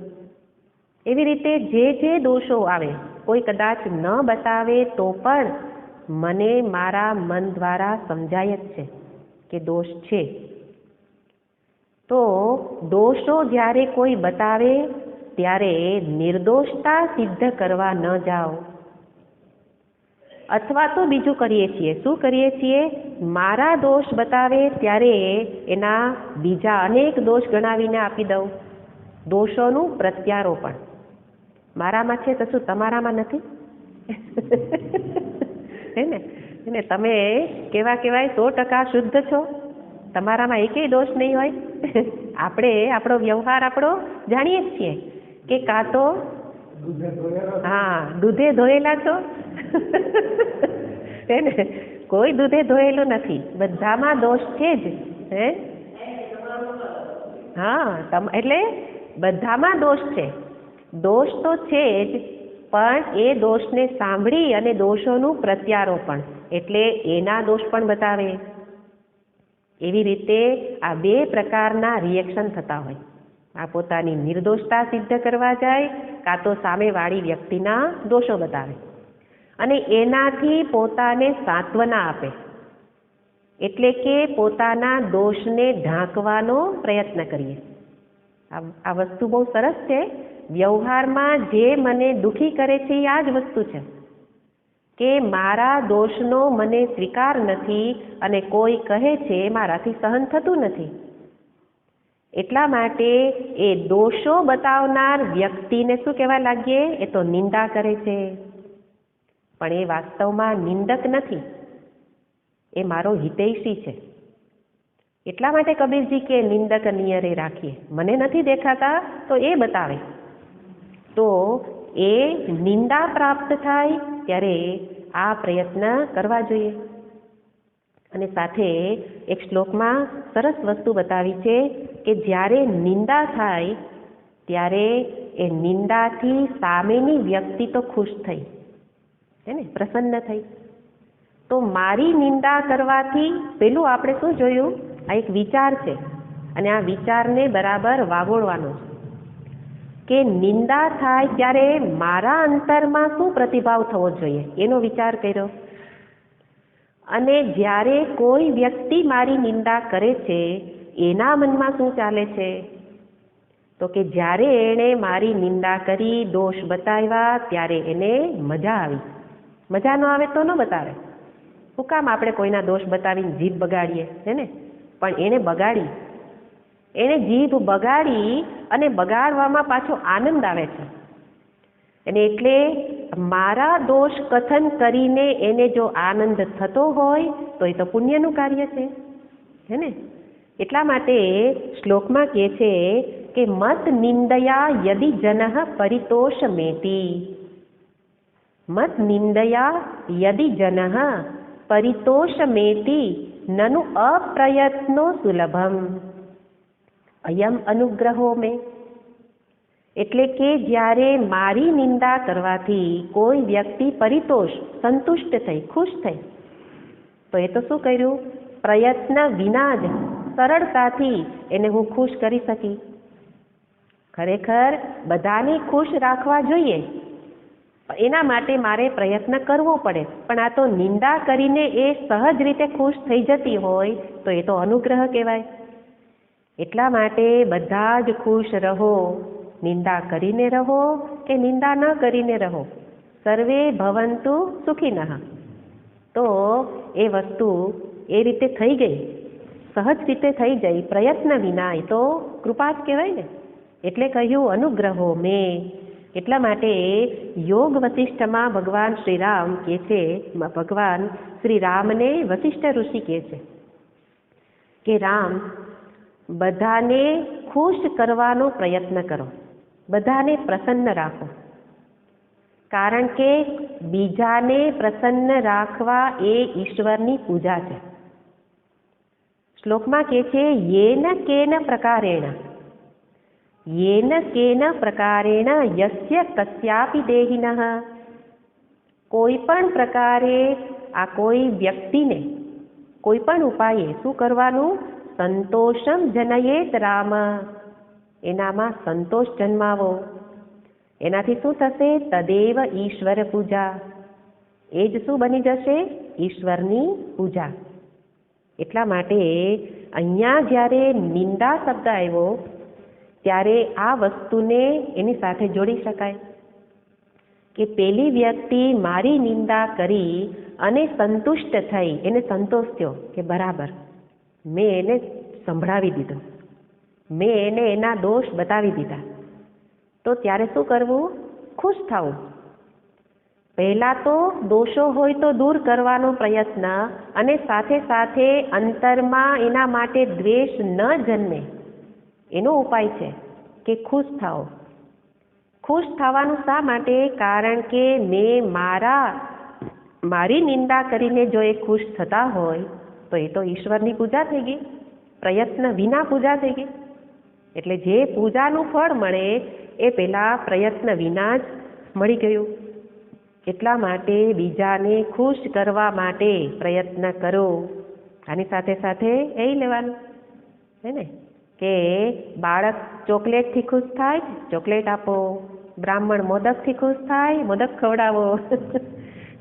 એવી રીતે જે દોષો આવે, કોઈ કદાચ ન બતાવે તો પણ મને મારા મન દ્વારા સમજાય જ છે કે દોષ છે. તો દોષો જ્યારે કોઈ બતાવે ત્યારે નિર્દોષતા સિદ્ધ કરવા ન જાઓ. અથવા તો બીજું કરીએ છીએ, શું કરીએ છીએ? મારા દોષ બતાવે ત્યારે એના બીજા અનેક દોષ ગણાવીને આપી દઉં દોષોનું પ્રત્યારોપણ. મારામાં છે તો શું તમારામાં નથી? હે ને તમે કેવા કહેવાય 100% શુદ્ધ છો, તમારામાં એકેય દોષ નહીં હોય. આપણે આપણો વ્યવહાર આપણો જાણીએ જ છીએ કે કાં તો દૂધે ધોયેલા છો. હે ને કોઈ દૂધે ધોયેલું નથી, બધામાં દોષ છે જ. હે એટલે બધામાં દોષ છે. દોષ તો છે જ, પણ એ દોષને સાંભળી અને દોષોનું પ્રત્યારોપણ એટલે એના દોષ પણ બતાવે. એવી રીતે આ બે પ્રકારના રિએક્શન થતા હોય. આ પોતાની નિર્દોષતા સિદ્ધ કરવા જાય, કાં તો સામેવાળી વ્યક્તિના દોષો બતાવે અને એનાથી પોતાને સાંત્વના આપે. એટલે કે પોતાના દોષને ઢાંકવાનો પ્રયત્ન કરીએ. આ વસ્તુ બહુ સરસ છે. વ્યવહારમાં જે મને દુઃખી કરે છે એ આ જ વસ્તુ છે કે મારા દોષનો મને સ્વીકાર નથી અને કોઈ કહે છે મારાથી સહન થતું નથી. એટલા માટે એ દોષો બતાવનાર વ્યક્તિને શું કહેવા લાગીએ? એ તો નિંદા કરે છે. પણ એ વાસ્તવમાં નિંદક નથી, એ મારો હિતૈષી છે. એટલા માટે કબીરજી કે નિંદક નિયરે રાખીએ. મને નથી દેખાતા તો એ બતાવે, તો એ નિંદા પ્રાપ્ત થાય ત્યારે આ પ્રયત્ન કરવા જોઈએ. અને સાથે એક શ્લોકમાં સરસ વસ્તુ બતાવી છે કે જ્યારે નિંદા થાય ત્યારે એ નિંદાથી સામેની વ્યક્તિ તો ખુશ થઈ, હે ને, પ્રસન્ન થઈ. તો મારી નિંદા કરવાથી પેલું આપણે શું જોયું? આ એક વિચાર છે અને આ વિચારને બરાબર વાગોળવાનો છે કે નિંદા થાય ત્યારે મારા અંતરમાં શું પ્રતિભાવ થવો જોઈએ એનો વિચાર કર્યો. અને જ્યારે કોઈ વ્યક્તિ મારી નિંદા કરે છે એના મનમાં શું ચાલે છે? તો કે જ્યારે એણે મારી નિંદા કરી, દોષ બતાવ્યા, ત્યારે એને મજા આવી. મજા ન આવે તો ન બતાવે. શું કામ આપણે કોઈના દોષ બતાવીને જીભ બગાડીએ? હે ને, પણ એણે બગાડી, એણે જીભ બગાડી અને બગાડવામાં પાછો આનંદ આવે છે. અને એટલે મારા દોષ કથન કરીને એને જો આનંદ થતો હોય તો એ તો પુણ્યનું કાર્ય છે, હે ને. એટલા માટે શ્લોકમાં કહે છે કે મત નિંદયા યદિ જનઃ પરિતોષમેતિ. મત નિંદયા યદિ જનઃ પરિતોષમેતિ નનુ અપ્રયત્નો સુલભમ અયમ અનુગ્રહો મે. એટલે કે જ્યારે મારી નિંદા કરવાથી કોઈ વ્યક્તિ પરિતોષ, સંતુષ્ટ થઈ, ખુશ થઈ, તો એ તો શું કર્યું? પ્રયત્ન વિના જ સરળતાથી એને હું ખુશ કરી શકી. ખરેખર બધાને ખુશ રાખવા જોઈએ, એના માટે મારે પ્રયત્ન કરવો પડે. પણ આ તો નિંદા કરીને એ સહજ રીતે ખુશ થઈ જતી હોય તો એ તો અનુગ્રહ કહેવાય. એટલા માટે બધા જ ખુશ રહો, નિંદા કરીને રહો કે નિંદા ન કરીને રહો, સર્વે ભવંતુ સુખિનઃ. તો એ વસ્તુ એ રીતે થઈ ગઈ, સહજ રીતે થઈ જાય, પ્રયત્ન વિના. એ તો કૃપા જ કહેવાય ને. એટલે કહ્યું અનુગ્રહો મેં. એટલા માટે યોગ વશિષ્ઠમાં ભગવાન શ્રી રામ કહે છે, ભગવાન શ્રી રામને વશિષ્ઠ ઋષિ કહે છે કે રામ, બધાને ખુશ કરવાનો પ્રયત્ન કરો, બધાને પ્રસન્ન રાખો. કારણ કે બીજાને પ્રસન્ન રાખવા એ ઈશ્વરની પૂજા છે. શ્લોકમાં કહે છે યેન કેન પ્રકારેણ, યેન કેન પ્રકારેણ યસ્ય કસ્યાપી દેહિનઃ. કોઈ પણ પ્રકારે આ કોઈ વ્યક્તિને કોઈ પણ ઉપાયે શું કરવાનું? સંતોષમ જનયેત રામ. એનામાં સંતોષ જન્માવો. એનાથી શું થશે? તદેવ ઈશ્વર પૂજા. એ જ શું બની જશે? ઈશ્વરની પૂજા. એટલા માટે અહીંયા જ્યારે નિંદા શબ્દ આવ્યો ત્યારે આ વસ્તુને એની સાથે જોડી શકાય કે પેલી વ્યક્તિ મારી નિંદા કરી અને સંતુષ્ટ થઈ, એને સંતોષ થયો કે બરાબર મેં એને સંભળાવી દીધો, મેં એને એના દોષ બતાવી દીધા. તો ત્યારે શું કરવું? ખુશ થવું. પહેલાં તો દોષો હોય તો દૂર કરવાનો પ્રયત્ન, અને સાથે સાથે અંતરમાં એના માટે દ્વેષ ન જન્મે એનો ઉપાય છે કે ખુશ થાઓ. ખુશ થવાનું શા માટે? કારણ કે મેં મારી નિંદા કરીને જો એ ખુશ થતા હોય તો એ તો ઈશ્વરની પૂજા થઈ ગઈ, પ્રયત્ન વિના પૂજા થઈ ગઈ. એટલે જે પૂજાનું ફળ મળે એ પહેલાં પ્રયત્ન વિના જ મળી ગયું. એટલા માટે બીજાને ખુશ કરવા માટે પ્રયત્ન કરો. આની સાથે સાથે એ લેવાનું છે ને કે બાળક ચોકલેટથી ખુશ થાય, ચોકલેટ આપો. બ્રાહ્મણ મોદકથી ખુશ થાય, મોદક ખવડાવો.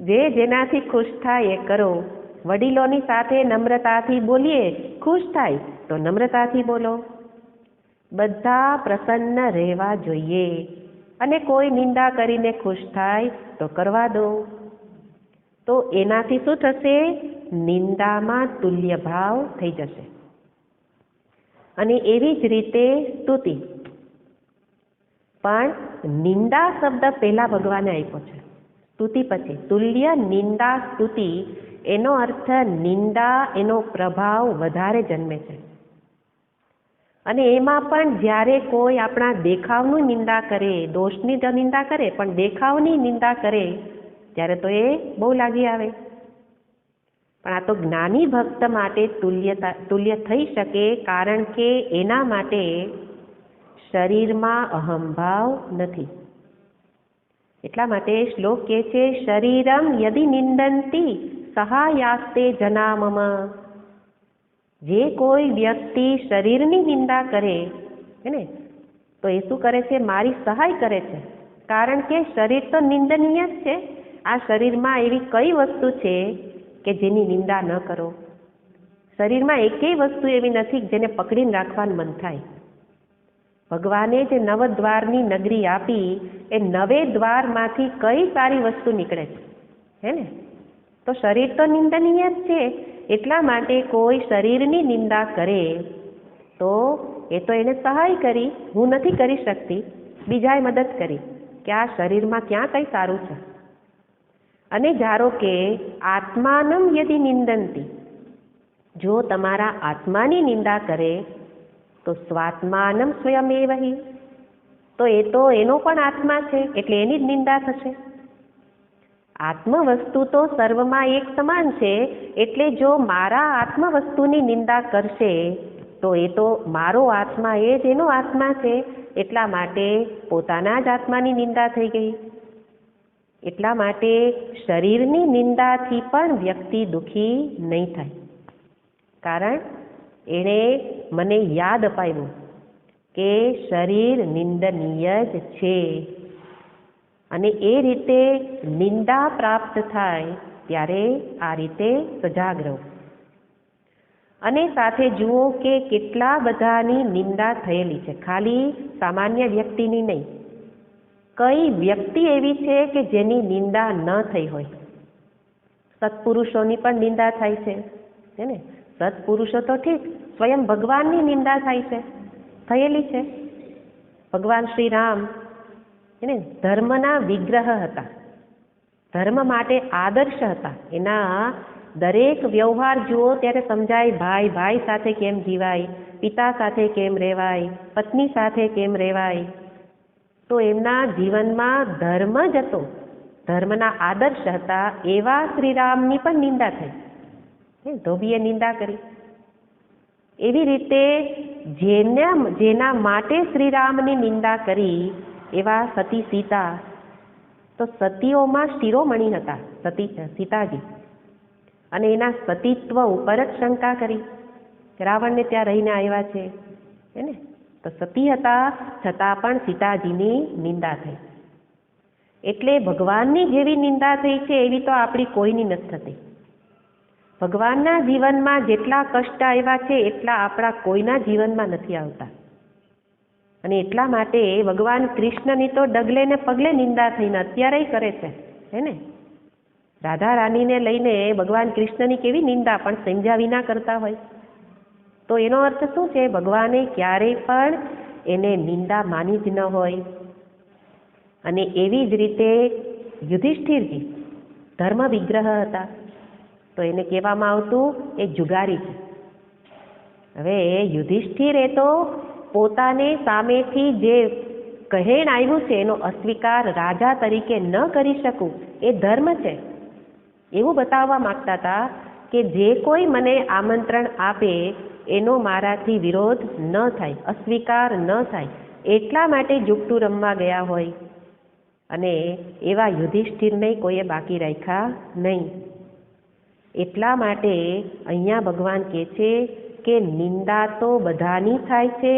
જે જેનાથી ખુશ થાય એ કરો. વડીલોની સાથે નમ્રતાથી બોલીએ, ખુશ થાય તો નમ્રતાથી બોલો. બધા પ્રસન્ન રહેવા જોઈએ. અને કોઈ નિંદા કરીને ખુશ થાય તો કરવા દો. તો એનાથી શું થશે? નિંદામાં તુલ્ય ભાવ થઈ જશે. અને એવી જ રીતે સ્તુતિ પણ નિંદા શબ્દ પહેલા ભગવાને આપ્યો છે, સ્તુતિ પછી. તુલ્ય નિંદા સ્તુતિ એનો અર્થ નિંદા એનો પ્રભાવ વધારે જન્મે છે. અને એમાં પણ જ્યારે કોઈ આપણા દેખાવની નિંદા કરે, દોષની તો નિંદા કરે પણ દેખાવની નિંદા કરે ત્યારે તો એ બહુ લાગી આવે. પણ આ તો જ્ઞાની ભક્ત માટે તુલ્ય થઈ શકે, કારણ કે એના માટે શરીરમાં અહંભાવ નથી. એટલા માટે શ્લોક કહે છે, શરીરમ યદિ નિંદંતી સહાયાસ્તે જના મમ. જે કોઈ વ્યક્તિ શરીરની નિંદા કરે ને તો એ શું કરે છે? મારી સહાય કરે છે. કારણ કે શરીર તો નિંદનીય જ છે. આ શરીરમાં એવી કઈ વસ્તુ છે કે જેની નિંદા ન કરો? શરીરમાં એકેય વસ્તુ એવી નથી જેને પકડીને રાખવાનું મન થાય. ભગવાને જે નવદ્વારની નગરી આપી એ 9 દ્વારમાંથી કઈ સારી વસ્તુ નીકળે છે હે ને? તો શરીર તો નિંદનીય જ છે. એટલા માટે કોઈ શરીરની નિંદા કરે તો એ તો એને સહાય કરી, હું નથી કરી શકતી, બીજાએ મદદ કરી કે આ શરીરમાં ક્યાં કંઈ સારું છે. અને ધારો કે આત્માનમ યદિ નિંદંતી, જો તમારા આત્માની નિંદા કરે તો સ્વાત્માનમ સ્વયમેવ હિ, તો એ તો એનો પણ આત્મા છે એટલે એની જ નિંદા થશે. આત્મ વસ્તુ તો સર્વમાં એક સમાન છે. એટલે જો મારા આત્મ વસ્તુની નિંદા કરશે તો એ તો મારો આત્મા એ જ એનો આત્મા છે. એટલા માટે પોતાના જ આત્માની નિંદા થઈ ગઈ. એટલા માટે શરીરની નિંદાથી પણ વ્યક્તિ દુઃખી નહીં થાય. કારણ એણે મને યાદ અપાવ્યું કે શરીર નિંદનીય જ છે. અને એ રીતે નિંદા પ્રાપ્ત થાય ત્યારે આ રીતે સજાગ રહો. અને સાથે જુઓ કે કેટલા બધાની નિંદા થયેલી છે, ખાલી સામાન્ય વ્યક્તિની નહીં. કઈ વ્યક્તિ એવી છે કે જેની નિંદા ન થઈ હોય? સત્પુરુષોની પણ નિંદા થાય છે હે ને? સત્પુરુષો તો ઠીક, સ્વયં ભગવાનની નિંદા થાય છે, થયેલી છે. ભગવાન શ્રી રામ એને ધર્મના વિગ્રહ હતા, ધર્મ માટે આદર્શ હતા. એના દરેક વ્યવહાર જુઓ ત્યારે સમજાય, ભાઈ ભાઈ સાથે કેમ જીવાય, પિતા સાથે કેમ રહેવાય, પત્ની સાથે કેમ રહેવાય. તો એમના જીવનમાં ધર્મ જ હતો, ધર્મના આદર્શ હતા. એવા શ્રીરામની પણ નિંદા થઈ, ધોબીએ નિંદા કરી. એવી રીતે જેના માટે શ્રીરામની નિંદા કરી એવા સતી સીતા, તો સતીઓમાં શિરોમણી હતા સીતાજી, અને એના સતીત્વ ઉપર જ શંકા કરી. રાવણને ત્યાં રહીને આવ્યા છે હે ને? તો સતી હતા છતાં પણ સીતાજીની નિંદા થઈ. એટલે ભગવાનની જેવી નિંદા થઈ છે એવી તો આપણી કોઈની નથી થતી. ભગવાનના જીવનમાં જેટલા કષ્ટ આવ્યા છે એટલા આપણા કોઈના જીવનમાં નથી આવતા. અને એટલા માટે ભગવાન કૃષ્ણની તો ડગલે ને પગલે નિંદા થઈને અત્યારે કરે છે હે ને? રાધા રાણીને લઈને ભગવાન કૃષ્ણની કેવી નિંદા, પણ સમજ્યા વિના કરતા હોય. તો એનો અર્થ શું છે? ભગવાને ક્યારેય પણ એને નિંદા માની જ ન હોય. અને એવી જ રીતે યુધિષ્ઠિરજી ધર્મ વિગ્રહ હતા, તો એને કહેવામાં આવતું એ જુગારી છે. હવે યુધિષ્ઠિર એ તો પોતાને સામેથી જે કહેણ આવ્યું છે એનો અસ્વીકાર રાજા તરીકે ન કરી શકું એ ધર્મ છે, એવું બતાવવા માંગતા હતા કે જે કોઈ મને આમંત્રણ આપે એનો મારાથી વિરોધ ન થાય, અસ્વીકાર ન થાય, એટલા માટે જુગતું રમવા ગયા હોય. અને એવા યુધિષ્ઠિરને કોઈએ બાકી રાખ્યા નહીં. એટલા માટે અહીંયા ભગવાન કહે છે કે નિંદા તો બધાની થાય છે,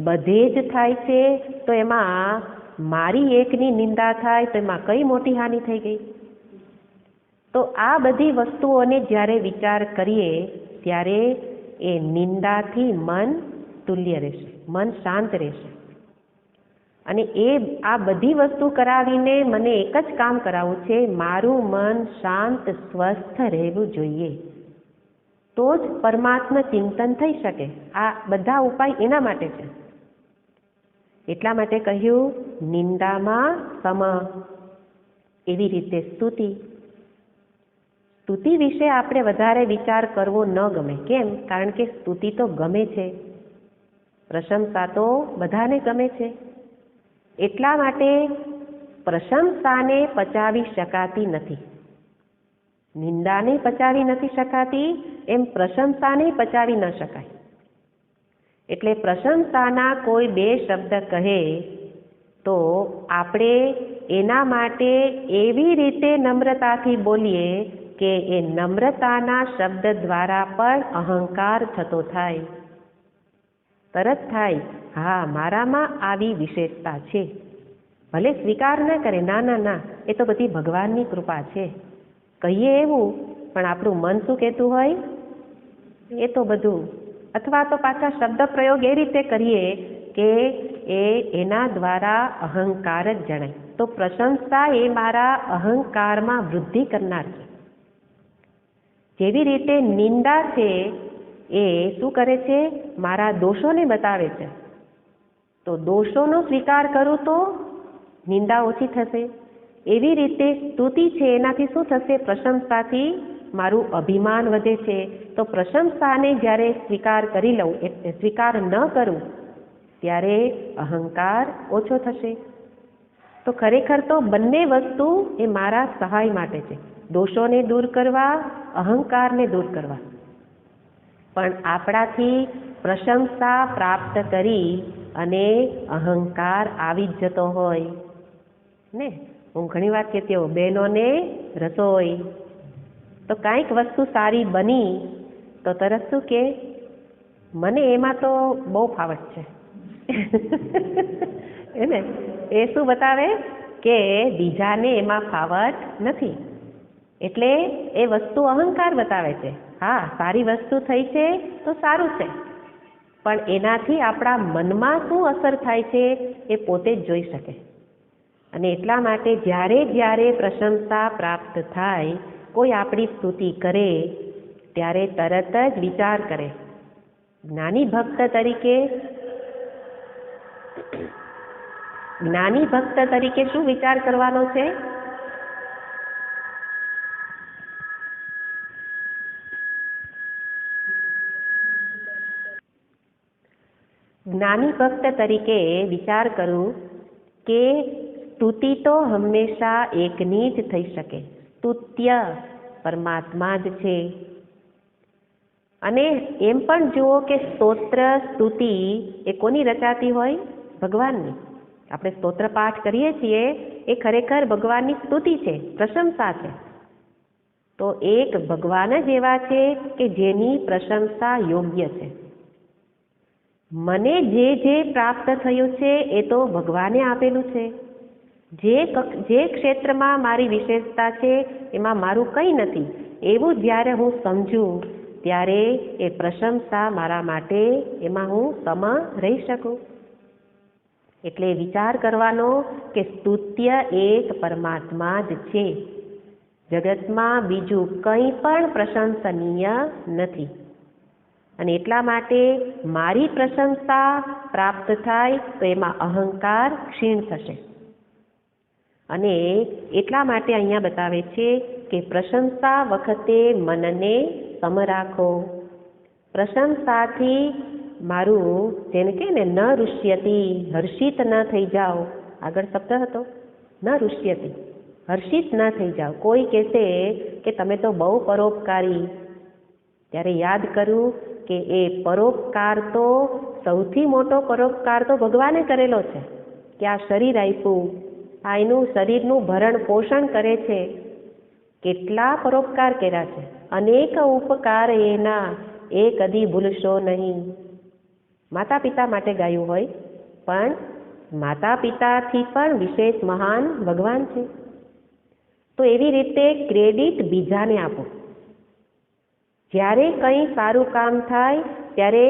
બધે જ થાય છે, તો એમાં મારી એકની નિંદા થાય તો એમાં કઈ મોટી હાનિ થઈ ગઈ. તો આ બધી વસ્તુઓને જ્યારે વિચાર કરીએ ત્યારે એ નિંદાથી મન તુલ્ય રહેશે, મન શાંત રહેશે. અને આ બધી વસ્તુ કરાવીને મને એક જ કામ કરાવવું છે, મારું મન શાંત સ્વસ્થ રહેવું જોઈએ, તો જ પરમાત્મા ચિંતન થઈ શકે. આ બધા ઉપાય એના માટે છે. એટલા માટે કહ્યું નિંદામાં સમ. એવી રીતે સ્તુતિ વિશે આપણે વધારે વિચાર કરવો ન ગમે. કેમ? કારણ કે સ્તુતિ તો ગમે છે, પ્રશંસા તો બધાને ગમે છે. એટલા માટે પ્રશંસાને પચાવી શકાતી નથી, નિંદાને પચાવી નથી શકાતી, એમ પ્રશંસાને પચાવી ન શકાય. એટલે પ્રશંસાના કોઈ બે શબ્દ કહે તો આપણે એના માટે એવી રીતે નમ્રતાથી બોલીએ કે એ નમ્રતાના શબ્દ દ્વારા પણ અહંકાર થતો થાય. તરત થાય, હા મારામાં આવી વિશેષતા છે. ભલે સ્વીકાર ન કરે, ના ના ના, એ તો બધી ભગવાનની કૃપા છે, કહીએ એવું, પણ આપણું મન શું કહેતું હોય એ તો બધું. અથવા તો પાછા શબ્દ પ્રયોગ એ રીતે કરીએ કે એના દ્વારા અહંકાર જ જણાય. તો પ્રશંસા એ મારા અહંકારમાં વૃદ્ધિ કરનાર છે. જેવી રીતે નિંદા છે એ શું કરે છે? મારા દોષોને બતાવે છે. તો દોષોનો સ્વીકાર કરું તો નિંદા ઓછી થશે. એવી રીતે સ્તુતિ છે એનાથી શું થશે? પ્રશંસાથી મારું અભિમાન વધે છે. તો પ્રશંસાને જ્યારે સ્વીકાર કરી લઉં, સ્વીકાર ન કરું, ત્યારે અહંકાર ઓછો થશે. તો ખરેખર તો બંને વસ્તુ એ મારા સહાય માટે છે, દોષોને દૂર કરવા, અહંકારને દૂર કરવા. પણ આપણાથી પ્રશંસા પ્રાપ્ત કરી અને અહંકાર આવી જ જતો હોય ને. હું ઘણી વાર કહેતી હોઉં, બહેનોને રસોઈ તો કાંઈક વસ્તુ સારી બની તો તરત શું કે, મને એમાં તો બહુ ફાવટ છે. એને એ શું બતાવે કે બીજાને એમાં ફાવટ નથી. એટલે એ વસ્તુ અહંકાર બતાવે છે. હા, સારી વસ્તુ થઈ છે તો સારું છે, પણ એનાથી આપણા મનમાં શું અસર થાય છે એ પોતે જ જોઈ શકે. અને એટલા માટે જ્યારે પ્રશંસા પ્રાપ્ત થાય, કોઈ આપણી સ્તુતિ કરે, ત્યારે તરત જ વિચાર કરે. જ્ઞાની ભક્ત તરીકે શું વિચાર કરવાનો છે? જ્ઞાની ભક્ત તરીકે વિચાર કરું કે સ્તુતિ તો હંમેશા એકની જ થઈ શકે. સ્તુત્ય પરમાત્મા જ છે. અને એમ પણ જુઓ કે સ્તોત્ર સ્તુતિ એ કોની રચાતી હોય? ભગવાનની. આપણે સ્તોત્ર પાઠ કરીએ છીએ એ ખરેખર ભગવાનની સ્તુતિ છે, પ્રશંસા છે. તો એક ભગવાન જ એવા છે કે જેની પ્રશંસા યોગ્ય છે. મને જે પ્રાપ્ત થયું છે એ તો ભગવાને આપેલું છે. જે ક્ષેત્રમાં મારી વિશેષતા છે એમાં મારું કંઈ નથી, એવું જ્યારે હું સમજું ત્યારે એ પ્રશંસા મારા માટે, એમાં હું સમ રહી શકું. એટલે વિચાર કરવાનો કે સ્તુત્ય એક પરમાત્મા જ છે. જગતમાં બીજું કંઈ પણ પ્રશંસનીય નથી. અને એટલા માટે મારી પ્રશંસા પ્રાપ્ત થાય તો એમાં અહંકાર ક્ષીણ થશે. અને એટલા માટે અહીંયા બતાવે છે કે પ્રશંસા વખતે મનને સમ રાખો. પ્રશંસાથી મારું જેને કહે ને ન રુષ્યતી, હર્ષિત ન થઈ જાઓ. આગળ શબ્દ હતો ન રુષ્યતી, હર્ષિત ન થઈ જાઓ. કોઈ કહેશે કે તમે તો બહુ પરોપકારી, ત્યારે યાદ કરવું કે એ પરોપકાર તો સૌથી મોટો પરોપકાર તો ભગવાને કરેલો છે કે આ શરીર આપ્યું, આ એનું શરીરનું ભરણ પોષણ કરે છે. કેટલા પરોપકાર કર્યા છે, અનેક ઉપકાર એના એ કદી ભૂલશો નહીં. માતા પિતા માટે ગાયું હોય, પણ માતા પિતાથી પણ વિશેષ મહાન ભગવાન છે. તો એવી રીતે ક્રેડિટ બીજાને આપો. જ્યારે કંઈ સારું કામ થાય ત્યારે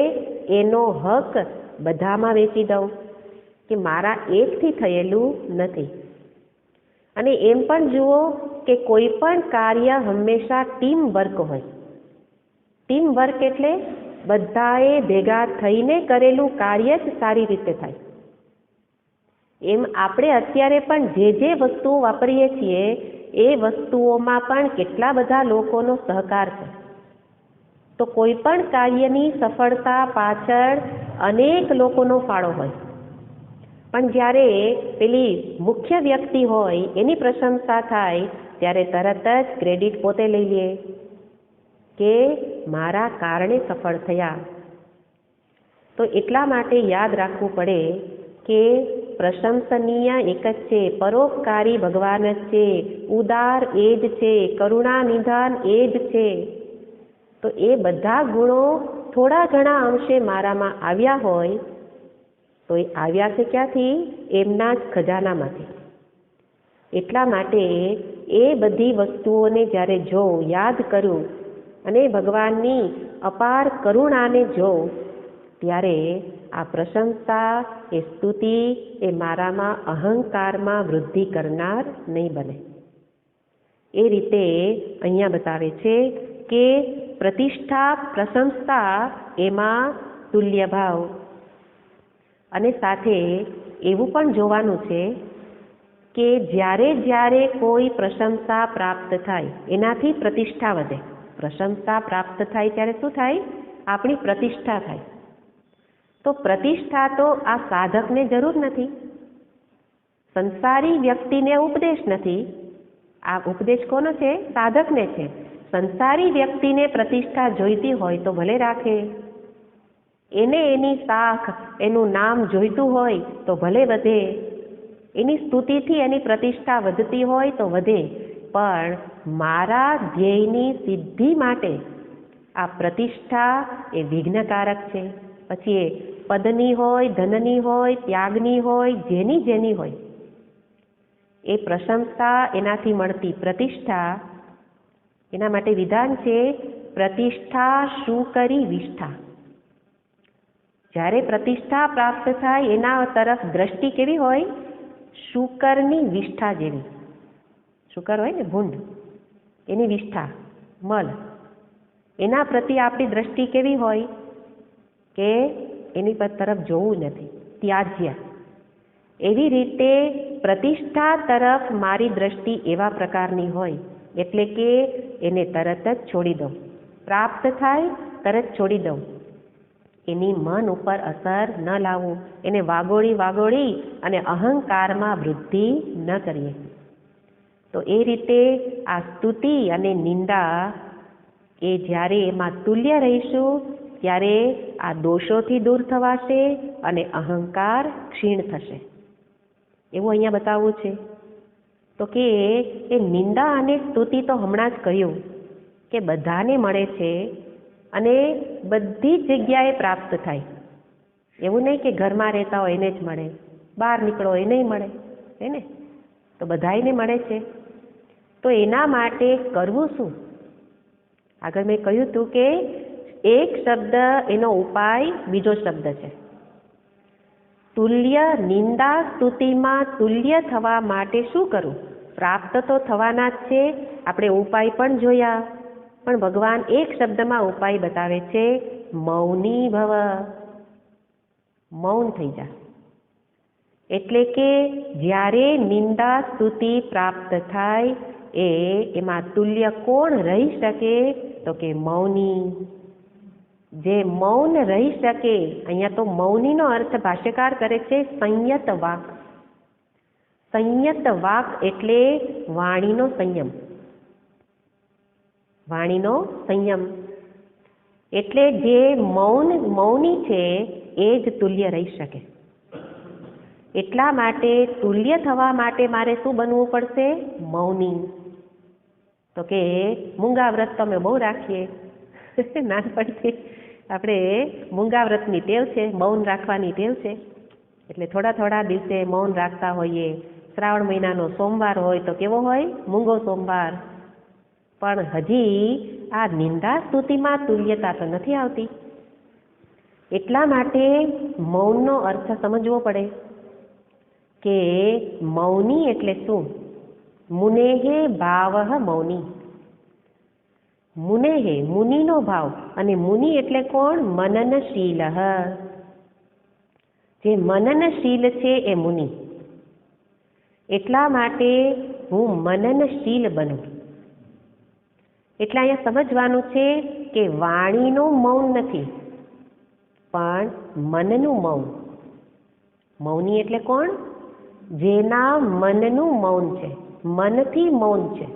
એનો હક બધામાં વેચી દઉં કે મારા એકથી થયેલું નથી. અને એમ પણ જુઓ કે કોઈ પણ કાર્ય હંમેશા ટીમ વર્ક હોય. ટીમ વર્ક એટલે બધાએ ભેગા થઈને કરેલું કાર્ય જ સારી રીતે થાય. એમ આપણે અત્યારે પણ જે વસ્તુઓ વાપરીએ છીએ એ વસ્તુઓમાં પણ કેટલા બધા લોકોનો સહકાર છે. તો કોઈ પણ કાર્યની સફળતા પાછળ અનેક લોકોનો ફાળો હોય. પણ જ્યારે પેલી મુખ્ય વ્યક્તિ હોય એની પ્રશંસા થાય ત્યારે તરત જ ક્રેડિટ પોતે લઈ લે કે મારા કારણે સફળ થયા. તો એટલા માટે યાદ રાખવું પડે કે પ્રશંસનીય એક જ છે, પરોપકારી ભગવાન જ છે, ઉદાર એ જ છે, કરુણા નિધાન એ જ છે. તો એ બધા ગુણો થોડા ઘણા અંશે મારામાં આવ્યા હોય તો એ આવ્યા છે ક્યાંથી? એમના જ ખજાનામાંથી. એટલા માટે એ બધી વસ્તુઓને જ્યારે જોઉં, યાદ કરું અને ભગવાનની અપાર કરુણાને જોઉં ત્યારે આ પ્રશંસા, એ સ્તુતિ એ મારામાં અહંકારમાં વૃદ્ધિ કરનાર નહીં બને. એ રીતે અહીંયા બતાવે છે કે પ્રતિષ્ઠા, પ્રશંસા એમાં તુલ્ય ભાવ. અને સાથે એવું પણ જોવાનું છે કે જ્યારે કોઈ પ્રશંસા પ્રાપ્ત થાય એનાથી પ્રતિષ્ઠા વધે. પ્રશંસા પ્રાપ્ત થાય ત્યારે શું થાય? આપણી પ્રતિષ્ઠા થાય. તો પ્રતિષ્ઠા તો આ સાધકને જરૂર નથી, સંસારી વ્યક્તિને ઉપદેશ નથી. આ ઉપદેશ કોનો છે? સાધકને છે. સંસારી વ્યક્તિને પ્રતિષ્ઠા જોઈતી હોય તો ભલે રાખે, એને એની શાખ, એનું નામ જોઈતું હોય તો ભલે વધે, એની સ્તુતિથી એની પ્રતિષ્ઠા વધતી હોય તો વધે. પણ મારા ધ્યેયની સિદ્ધિ માટે આ પ્રતિષ્ઠા એ વિઘ્નકારક છે. પછી એ પદની હોય, ધનની હોય, ત્યાગની હોય, જેની હોય, એ પ્રશંસા, એનાથી મળતી પ્રતિષ્ઠા, એના માટે વિધાન છે પ્રતિષ્ઠા શું કરી વિષ્ઠા. જ્યારે પ્રતિષ્ઠા પ્રાપ્ત થાય એના તરફ દ્રષ્ટિ કેવી હોય? શુકરની વિષ્ઠા જેવી. શુકર હોય ને ભૂંડ, એની વિષ્ઠા, મલ, એના પ્રત્યે આપણી દ્રષ્ટિ કેવી હોય કે એની તરફ જોવું નથી, ત્યાજ્ય. એવી રીતે પ્રતિષ્ઠા તરફ મારી દ્રષ્ટિ એવા પ્રકારની હોય એટલે કે એને તરત જ છોડી દઉં. પ્રાપ્ત થાય તરત છોડી દઉં. એની મન ઉપર અસર ન લાવવું, એને વાગોળી અને અહંકારમાં વૃદ્ધિ ન કરીએ. તો એ રીતે આ સ્તુતિ અને નિંદા એ જ્યારે એમાં તુલ્ય રહીશું ત્યારે આ દોષોથી દૂર થવાશે અને અહંકાર ક્ષીણ થશે. એવું અહીંયા બતાવવું છે. તો કે એ નિંદા અને સ્તુતિ તો હમણાં જ કહ્યું કે બધાને મળે છે અને બધી જ જગ્યાએ પ્રાપ્ત થાય. એવું નહીં કે ઘરમાં રહેતા હોય એને જ મળે, બહાર નીકળો એને મળે, હે ને? તો બધાને મળે છે. તો એના માટે કરવું શું? આગળ મેં કહ્યું હતું કે એક શબ્દ એનો ઉપાય બીજો શબ્દ છે. તુલ્ય, નિંદા સ્તુતિમાં તુલ્ય થવા માટે શું કરવું? પ્રાપ્ત તો થવાના જ છે. આપણે ઉપાય પણ જોયા, પણ ભગવાન એક શબ્દમાં ઉપાય બતાવે છે, મૌની ભવ. મૌન થઈ જા. એટલે કે જ્યારે નિંદા સ્તુતિ પ્રાપ્ત થાય એમાં તુલ્ય કોણ રહી શકે? તો કે મૌની. જે મૌન રહી શકે, અહીંયા તો મૌનીનો અર્થ ભાષ્યકાર કરે છે સંયત વાક. સંયત વાક એટલે વાણીનો સંયમ. વાણીનો સંયમ એટલે જે મૌની છે એ જ તુલ્ય રહી શકે. એટલા માટે તુલ્ય થવા માટે મારે શું બનવું પડશે? મૌની. તો કે મૂંગા વ્રત તો અમે બહુ રાખીએ, નાનપણથી આપણે મૂંગા વ્રતની ટેવ છે, મૌન રાખવાની ટેવ છે. એટલે થોડા થોડા દિવસે મૌન રાખતા હોઈએ. શ્રાવણ મહિનાનો સોમવાર હોય તો કેવો હોય? મૂંગો સોમવાર. પણ હજી આ નિંદા સ્તુતિમાં તુલ્યતા તો નથી આવતી. એટલા માટે મૌનનો અર્થ સમજવો પડે કે મૌની એટલે શું? મુનેહે ભાવઃ મૌની. મુનેહે મુનિનો ભાવ, અને મુનિ એટલે કોણ? મનનશીલ. જે મનનશીલ છે એ મુનિ. એટલા માટે હું મનનશીલ બનું. એટલે અહીંયા સમજવાનું છે કે વાણીનું મૌન નથી, પણ મનનું મૌન. મૌની એટલે કોણ? જેના મનનું મૌન છે, મનથી મૌન છે.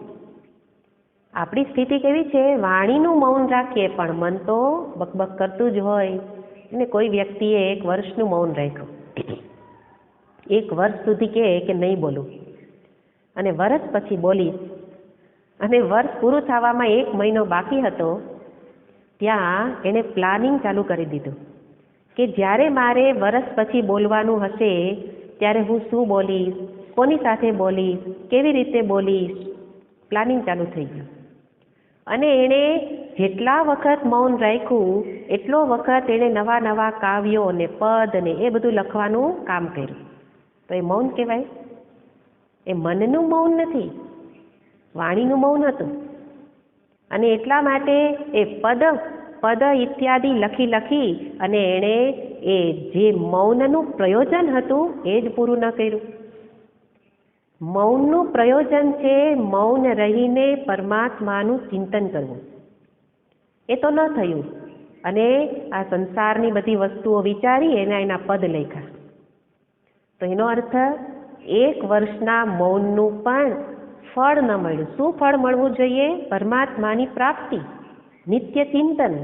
આપણી સ્થિતિ કેવી છે? વાણીનું મૌન રાખીએ પણ મન તો બકબક કરતું જ હોય. અને કોઈ વ્યક્તિએ 1 વર્ષનું મૌન રાખ્યું, 1 વર્ષ સુધી કહે કે નહીં બોલું, અને વર્ષ પછી બોલીશ, અને વર્ષ પૂરું થવામાં 1 મહિનો બાકી હતો, ત્યાં એણે પ્લાનિંગ ચાલુ કરી દીધું કે જ્યારે મારે વર્ષ પછી બોલવાનું હશે ત્યારે હું શું બોલીશ, કોની સાથે બોલીશ, કેવી રીતે બોલીશ. પ્લાનિંગ ચાલુ થઈ ગયું. અને એણે જેટલા વખત મૌન રાખ્યું એટલો વખત એણે નવા નવા કાવ્યો અને પદ અને એ બધું લખવાનું કામ કર્યું. તો એ મૌન કહેવાય? એ મનનું મૌન નથી, વાણીનું મૌન હતું. અને એટલા માટે એ પદ ઇત્યાદિ લખી અને એણે એ જે મૌનનું પ્રયોજન હતું એ જ પૂરું ન કર્યું. મૌનનું પ્રયોજન છે મૌન રહીને પરમાત્માનું ચિંતન કરવું. એ તો ન થયું, અને આ સંસારની બધી વસ્તુઓ વિચારી એના પદ લખ્યા. તો એનો અર્થ 1 વર્ષના મૌનનું પણ ફળ ન મળ્યું. શું ફળ મળવું જોઈએ? પરમાત્માની પ્રાપ્તિ, નિત્ય ચિંતન.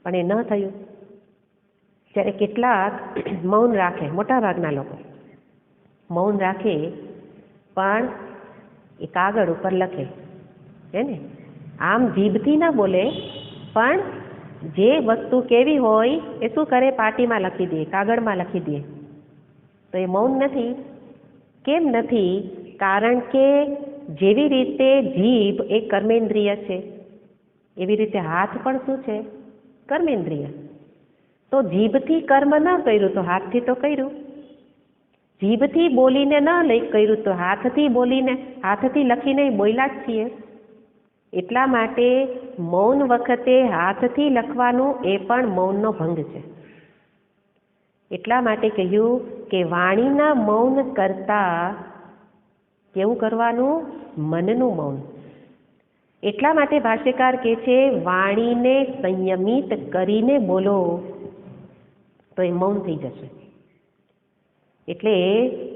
પણ એ ન થયું. જ્યારે કેટલાક મૌન રાખે, મોટા ભાગના લોકો મૌન રાખે પણ એ કાગળ ઉપર લખે, હે ને? આમ જીભથી ના બોલે, પણ જે વસ્તુ કેવી હોય એ શું કરે? પાટીમાં લખી દે, કાગળમાં લખી દે. તો એ મૌન નથી. કેમ નથી? કારણ કે જેવી રીતે જીભ એ કર્મેન્દ્રિય છે, એવી રીતે હાથ પણ શું છે? કર્મેન્દ્રિય. તો જીભથી કર્મ ન કર્યું તો હાથથી તો કર્યું. જીભથી બોલીને ન કર્યું તો હાથથી બોલીને, હાથથી લખીને બોલ્યા જ છીએ. એટલા માટે મૌન વખતે હાથથી લખવાનું એ પણ મૌનનો ભંગ છે. એટલા માટે કહ્યું કે વાણીના મૌન કરતા કેવું કરવાનું? મનનું મૌન. એટલા માટે ભાષ્યકાર કહે છે વાણીને સંયમિત કરીને બોલો તો એ મૌન થઈ જશે. એટલે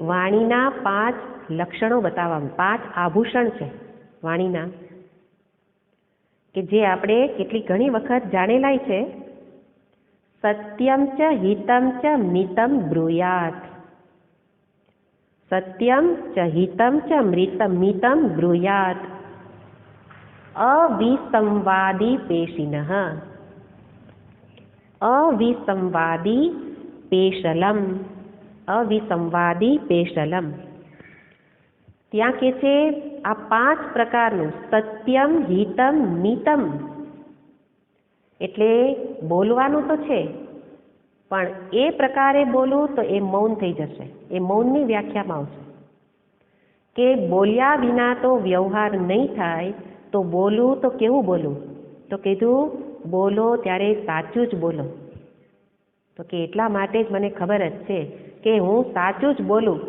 વાણીના 5 લક્ષણો બતાવવામાં, 5 આભૂષણ છે વાણીના, કે જે આપણે કેટલી ઘણી વખત જાણેલાય છે. સત્યમ ચ હિતમ ચ મિતમ બ્રૂયાત. સત્યમ ચ હિતમ ચ મિતમ બ્રૂયાત. અવિસંવાદી પેશિનઃ. અવિસંવાદી પેશલમ. અવિસંવાદી પેશલમ. ત્યાં કે છે આ 5 પ્રકારનું સત્યમ, હિતમ, મિતમ. એટલે બોલવાનું તો છે, પણ એ પ્રકારે બોલું તો એ મૌન થઈ જશે. એ મૌનની વ્યાખ્યામાં આવશે કે બોલ્યા વિના તો વ્યવહાર નહીં થાય. તો બોલું તો કેવું બોલું? તો કીધું બોલો ત્યારે સાચું જ બોલો. તો કે એટલા માટે જ મને ખબર જ છે કે હું સાચું જ બોલું,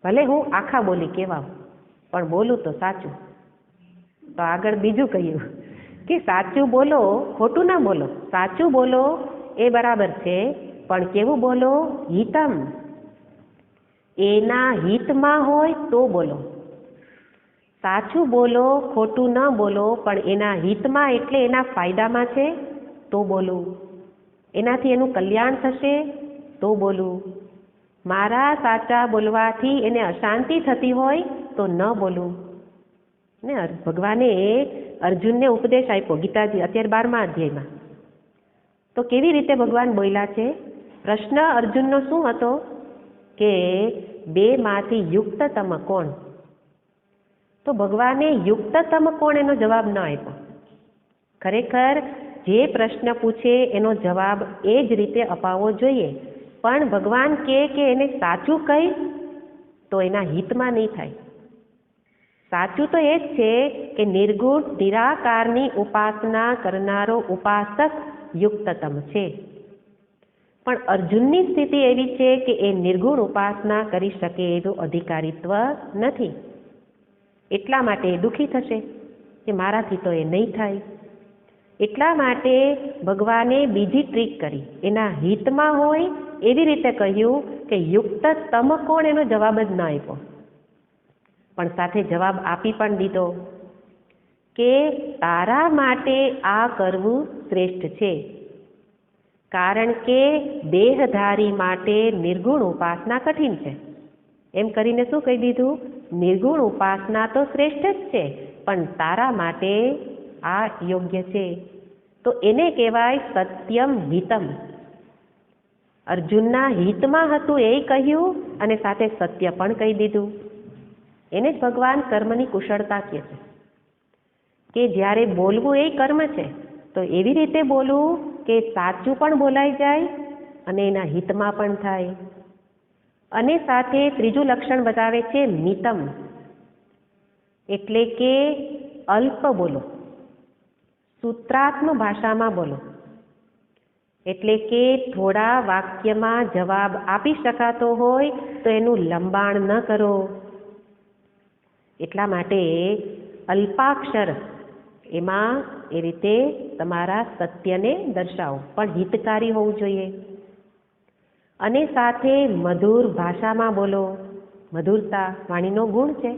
ભલે હું આખા બોલી કહેવા પણ બોલું તો સાચું. તો આગળ બીજું કહ્યું કે સાચું બોલો, ખોટું ના બોલો. સાચું બોલો એ બરાબર છે, પણ કેવું બોલો? હિતમ, એના હિતમાં હોય તો બોલો. સાચું બોલો, ખોટું ન બોલો, પણ એના હિતમાં એટલે એના ફાયદામાં છે તો બોલું. એનાથી એનું કલ્યાણ થશે તો બોલું. મારા સાચા બોલવાથી એને અશાંતિ થતી હોય તો ન બોલું. ને ભગવાને અર્જુનને ઉપદેશ આપ્યો ગીતાજી અત્યારે 12મા અધ્યાયમાં. તો કેવી રીતે ભગવાન બોલ્યા છે? પ્રશ્ન અર્જુનનો શું હતો કે બેમાંથી યુક્તતમ કોણ? તો ભગવાને યુક્તતમ કોણ એનો જવાબ ન આપ્યો. ખરેખર જે પ્રશ્ન પૂછે એનો જવાબ એ જ રીતે અપાવવો જોઈએ, પણ ભગવાન કે એને સાચું કહી તો એના હિતમાં નહીં થાય. સાચું તો એ જ છે કે નિર્ગુણ નિરાકારની ઉપાસના કરનારો ઉપાસક યુક્તતમ છે. પણ અર્જુનની સ્થિતિ એવી છે કે એ નિર્ગુણ ઉપાસના કરી શકે એવું અધિકારીત્વ નથી. એટલા માટે એ દુઃખી થશે કે મારાથી તો એ નહીં થાય. એટલા માટે ભગવાને બીજી ટ્રીક કરી, એના હિતમાં હોય એવી રીતે કહ્યું કે યુક્તતમ કોણ? એનો જવાબ જ ન આપ્યો, પણ સાથે જવાબ આપી પણ દીધો કે તારા માટે આ કરવું શ્રેષ્ઠ છે, કારણ કે દેહધારી માટે નિર્ગુણ ઉપાસના કઠિન છે. એમ કરીને શું કહી દીધું? નિર્ગુણ ઉપાસના તો શ્રેષ્ઠ જ છે, પણ તારા માટે આ યોગ્ય છે. તો એને કહેવાય સત્યમ હિતમ. અર્જુનના હિતમાં હતું એ કહ્યું અને સાથે સત્ય પણ કહી દીધું. એને જ ભગવાન કર્મની કુશળતા કહે છે કે જ્યારે બોલવું એ કર્મ છે તો એવી રીતે બોલવું કે સાચું પણ બોલાઈ જાય અને એના હિતમાં પણ થાય. અને સાથે ત્રીજું લક્ષણ બતાવે છે મિતમ, એટલે કે અલ્પ બોલો, સૂત્રાત્મક ભાષામાં બોલો. એટલે કે થોડા વાક્યમાં જવાબ આપી શકાતો હોય તો એનું લંબાણ ન કરો. એટલા માટે અલ્પાક્ષર એમાં એ રીતે તમારા સત્યને દર્શાવો, પણ હિતકારી હોવું જોઈએ. અને સાથે મધુર ભાષામાં બોલો. મધુરતા વાણીનો ગુણ છે,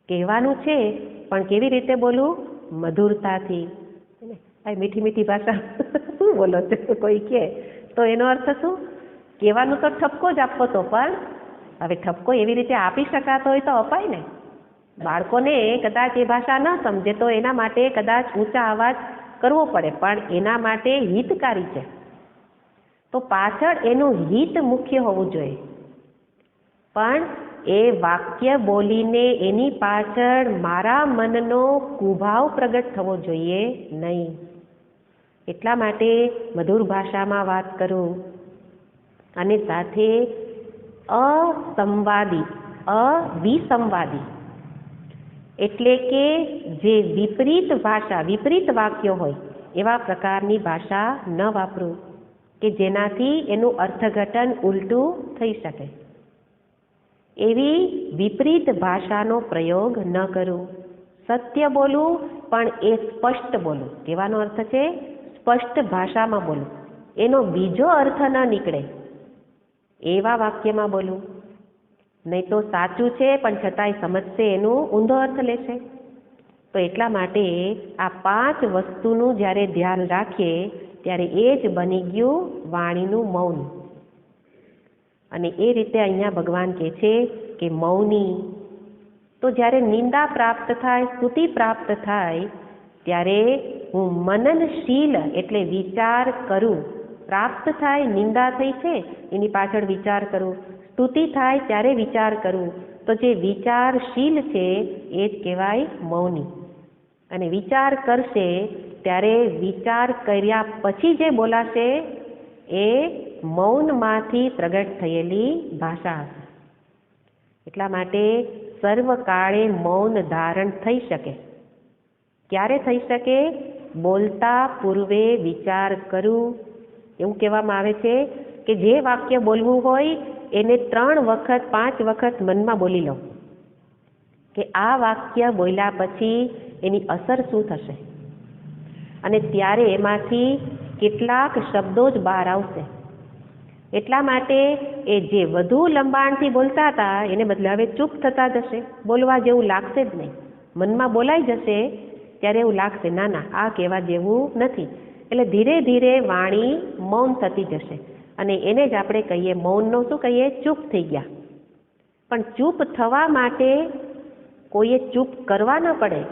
કહેવાનું છે પણ કેવી રીતે બોલવું? મધુરતાથી. મીઠી મીઠી ભાષા શું બોલો છો કોઈ કહે તો એનો અર્થ શું? કહેવાનું તો ઠપકો જ આપવો, તો પણ હવે ઠપકો એવી રીતે આપી શકાતો હોય તો અપાય ને. બાળકોને કદાચ એ ભાષા ન સમજે તો એના માટે કદાચ ઊંચા અવાજ કરવો પડે, પણ એના માટે હિતકારી છે. તો પાછળ એનું હિત મુખ્ય હોવું જોઈએ, પણ એ વાક્ય બોલીને એની પાછળ મારા મનનો કુભાવ પ્રગટ થવો જોઈએ નહીં. એટલા માટે મધુર ભાષામાં વાત કરું. અને સાથે વિસંવાદી, એટલે કે જે વિપરીત ભાષા, વિપરીત વાક્યો હોય એવા પ્રકારની ભાષા ન વાપરું કે જેનાથી એનું અર્થઘટન ઉલટું થઈ શકે. એવી વિપરીત ભાષાનો પ્રયોગ ન કરું. સત્ય બોલું પણ એ સ્પષ્ટ બોલું. કહેવાનો અર્થ છે સ્પષ્ટ ભાષામાં બોલું, એનો બીજો અર્થ ન નીકળે એવા વાક્યમાં બોલું. નહીં તો સાચું છે પણ છતાંય સમજશે એનું ઊંધો અર્થ લેશે. તો એટલા માટે આ 5 વસ્તુનું જ્યારે ધ્યાન રાખીએ ત્યારે એ જ બની ગયું વાણીનું મૌન. અને એ રીતે અહીંયા ભગવાન કહે છે કે મૌની. તો જ્યારે નિંદા પ્રાપ્ત થાય, સ્તુતિ પ્રાપ્ત થાય ત્યારે હું મનનશીલ એટલે વિચાર કરું. પ્રાપ્ત થાય, નિંદા થઈ છે એની પાછળ વિચાર કરું, સ્તુતિ થાય ત્યારે વિચાર કરું. તો જે વિચારશીલ છે એ જ કહેવાય મૌની. અને વિચાર કરશે ત્યારે વિચાર કર્યા પછી જે બોલાશે એ મૌનમાંથી પ્રગટ થયેલી ભાષા હશે. એટલા માટે સર્વકાળે મૌન ધારણ થઈ શકે. ક્યારે થઈ શકે? બોલતા પૂર્વે વિચાર કરું. એવું કહેવામાં આવે છે કે જે વાક્ય બોલવું હોય એને 3 વખત 5 વખત મનમાં બોલી લો કે આ વાક્ય બોલ્યા પછી એની અસર શું થશે, અને ત્યારે એમાંથી કેટલાક શબ્દો જ બહાર આવશે. એટલા માટે એ જે વધુ લંબાણથી બોલતા હતા એને બદલે હવે ચૂપ થતા જશે, બોલવા જેવું લાગશે જ નહીં. મનમાં બોલાઈ જશે ત્યારે એવું લાગશે ના ના આ કહેવા જેવું નથી. એટલે ધીરે ધીરે વાણી મૌન થતી જશે, અને એને જ આપણે કહીએ મૌનનો શું કહીએ, ચૂપ થઈ ગયા. પણ ચૂપ થવા માટે કોઈએ ચૂપ કરવા ન પડે.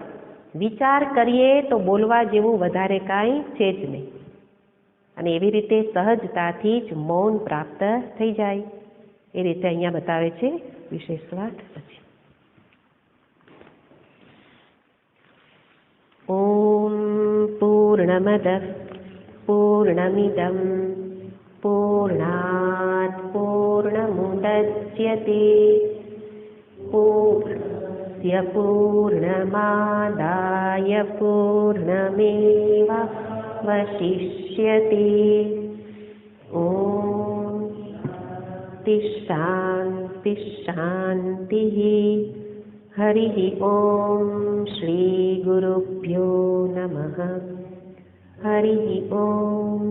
વિચાર કરીએ તો બોલવા જેવું વધારે કાંઈ છે જ નહીં, અને એવી રીતે સહજતાથી જ મૌન પ્રાપ્ત થઈ જાય. એ રીતે અહીંયા બતાવે છે વિશેષ વાત. પછી ઓમ પૂર્ણમદ પૂર્ણમિદં પૂર્ણાત પૂર્ણમુદચ્યતે પૂર્ણસ્ય પૂર્ણમાદાય પૂર્ણમેવાવશિષ્યતે. ઓમ શાંતિ શાંતિ. હરિ ઓમ શ્રી ગુરુભ્યો નમઃ. હરિ ઓમ.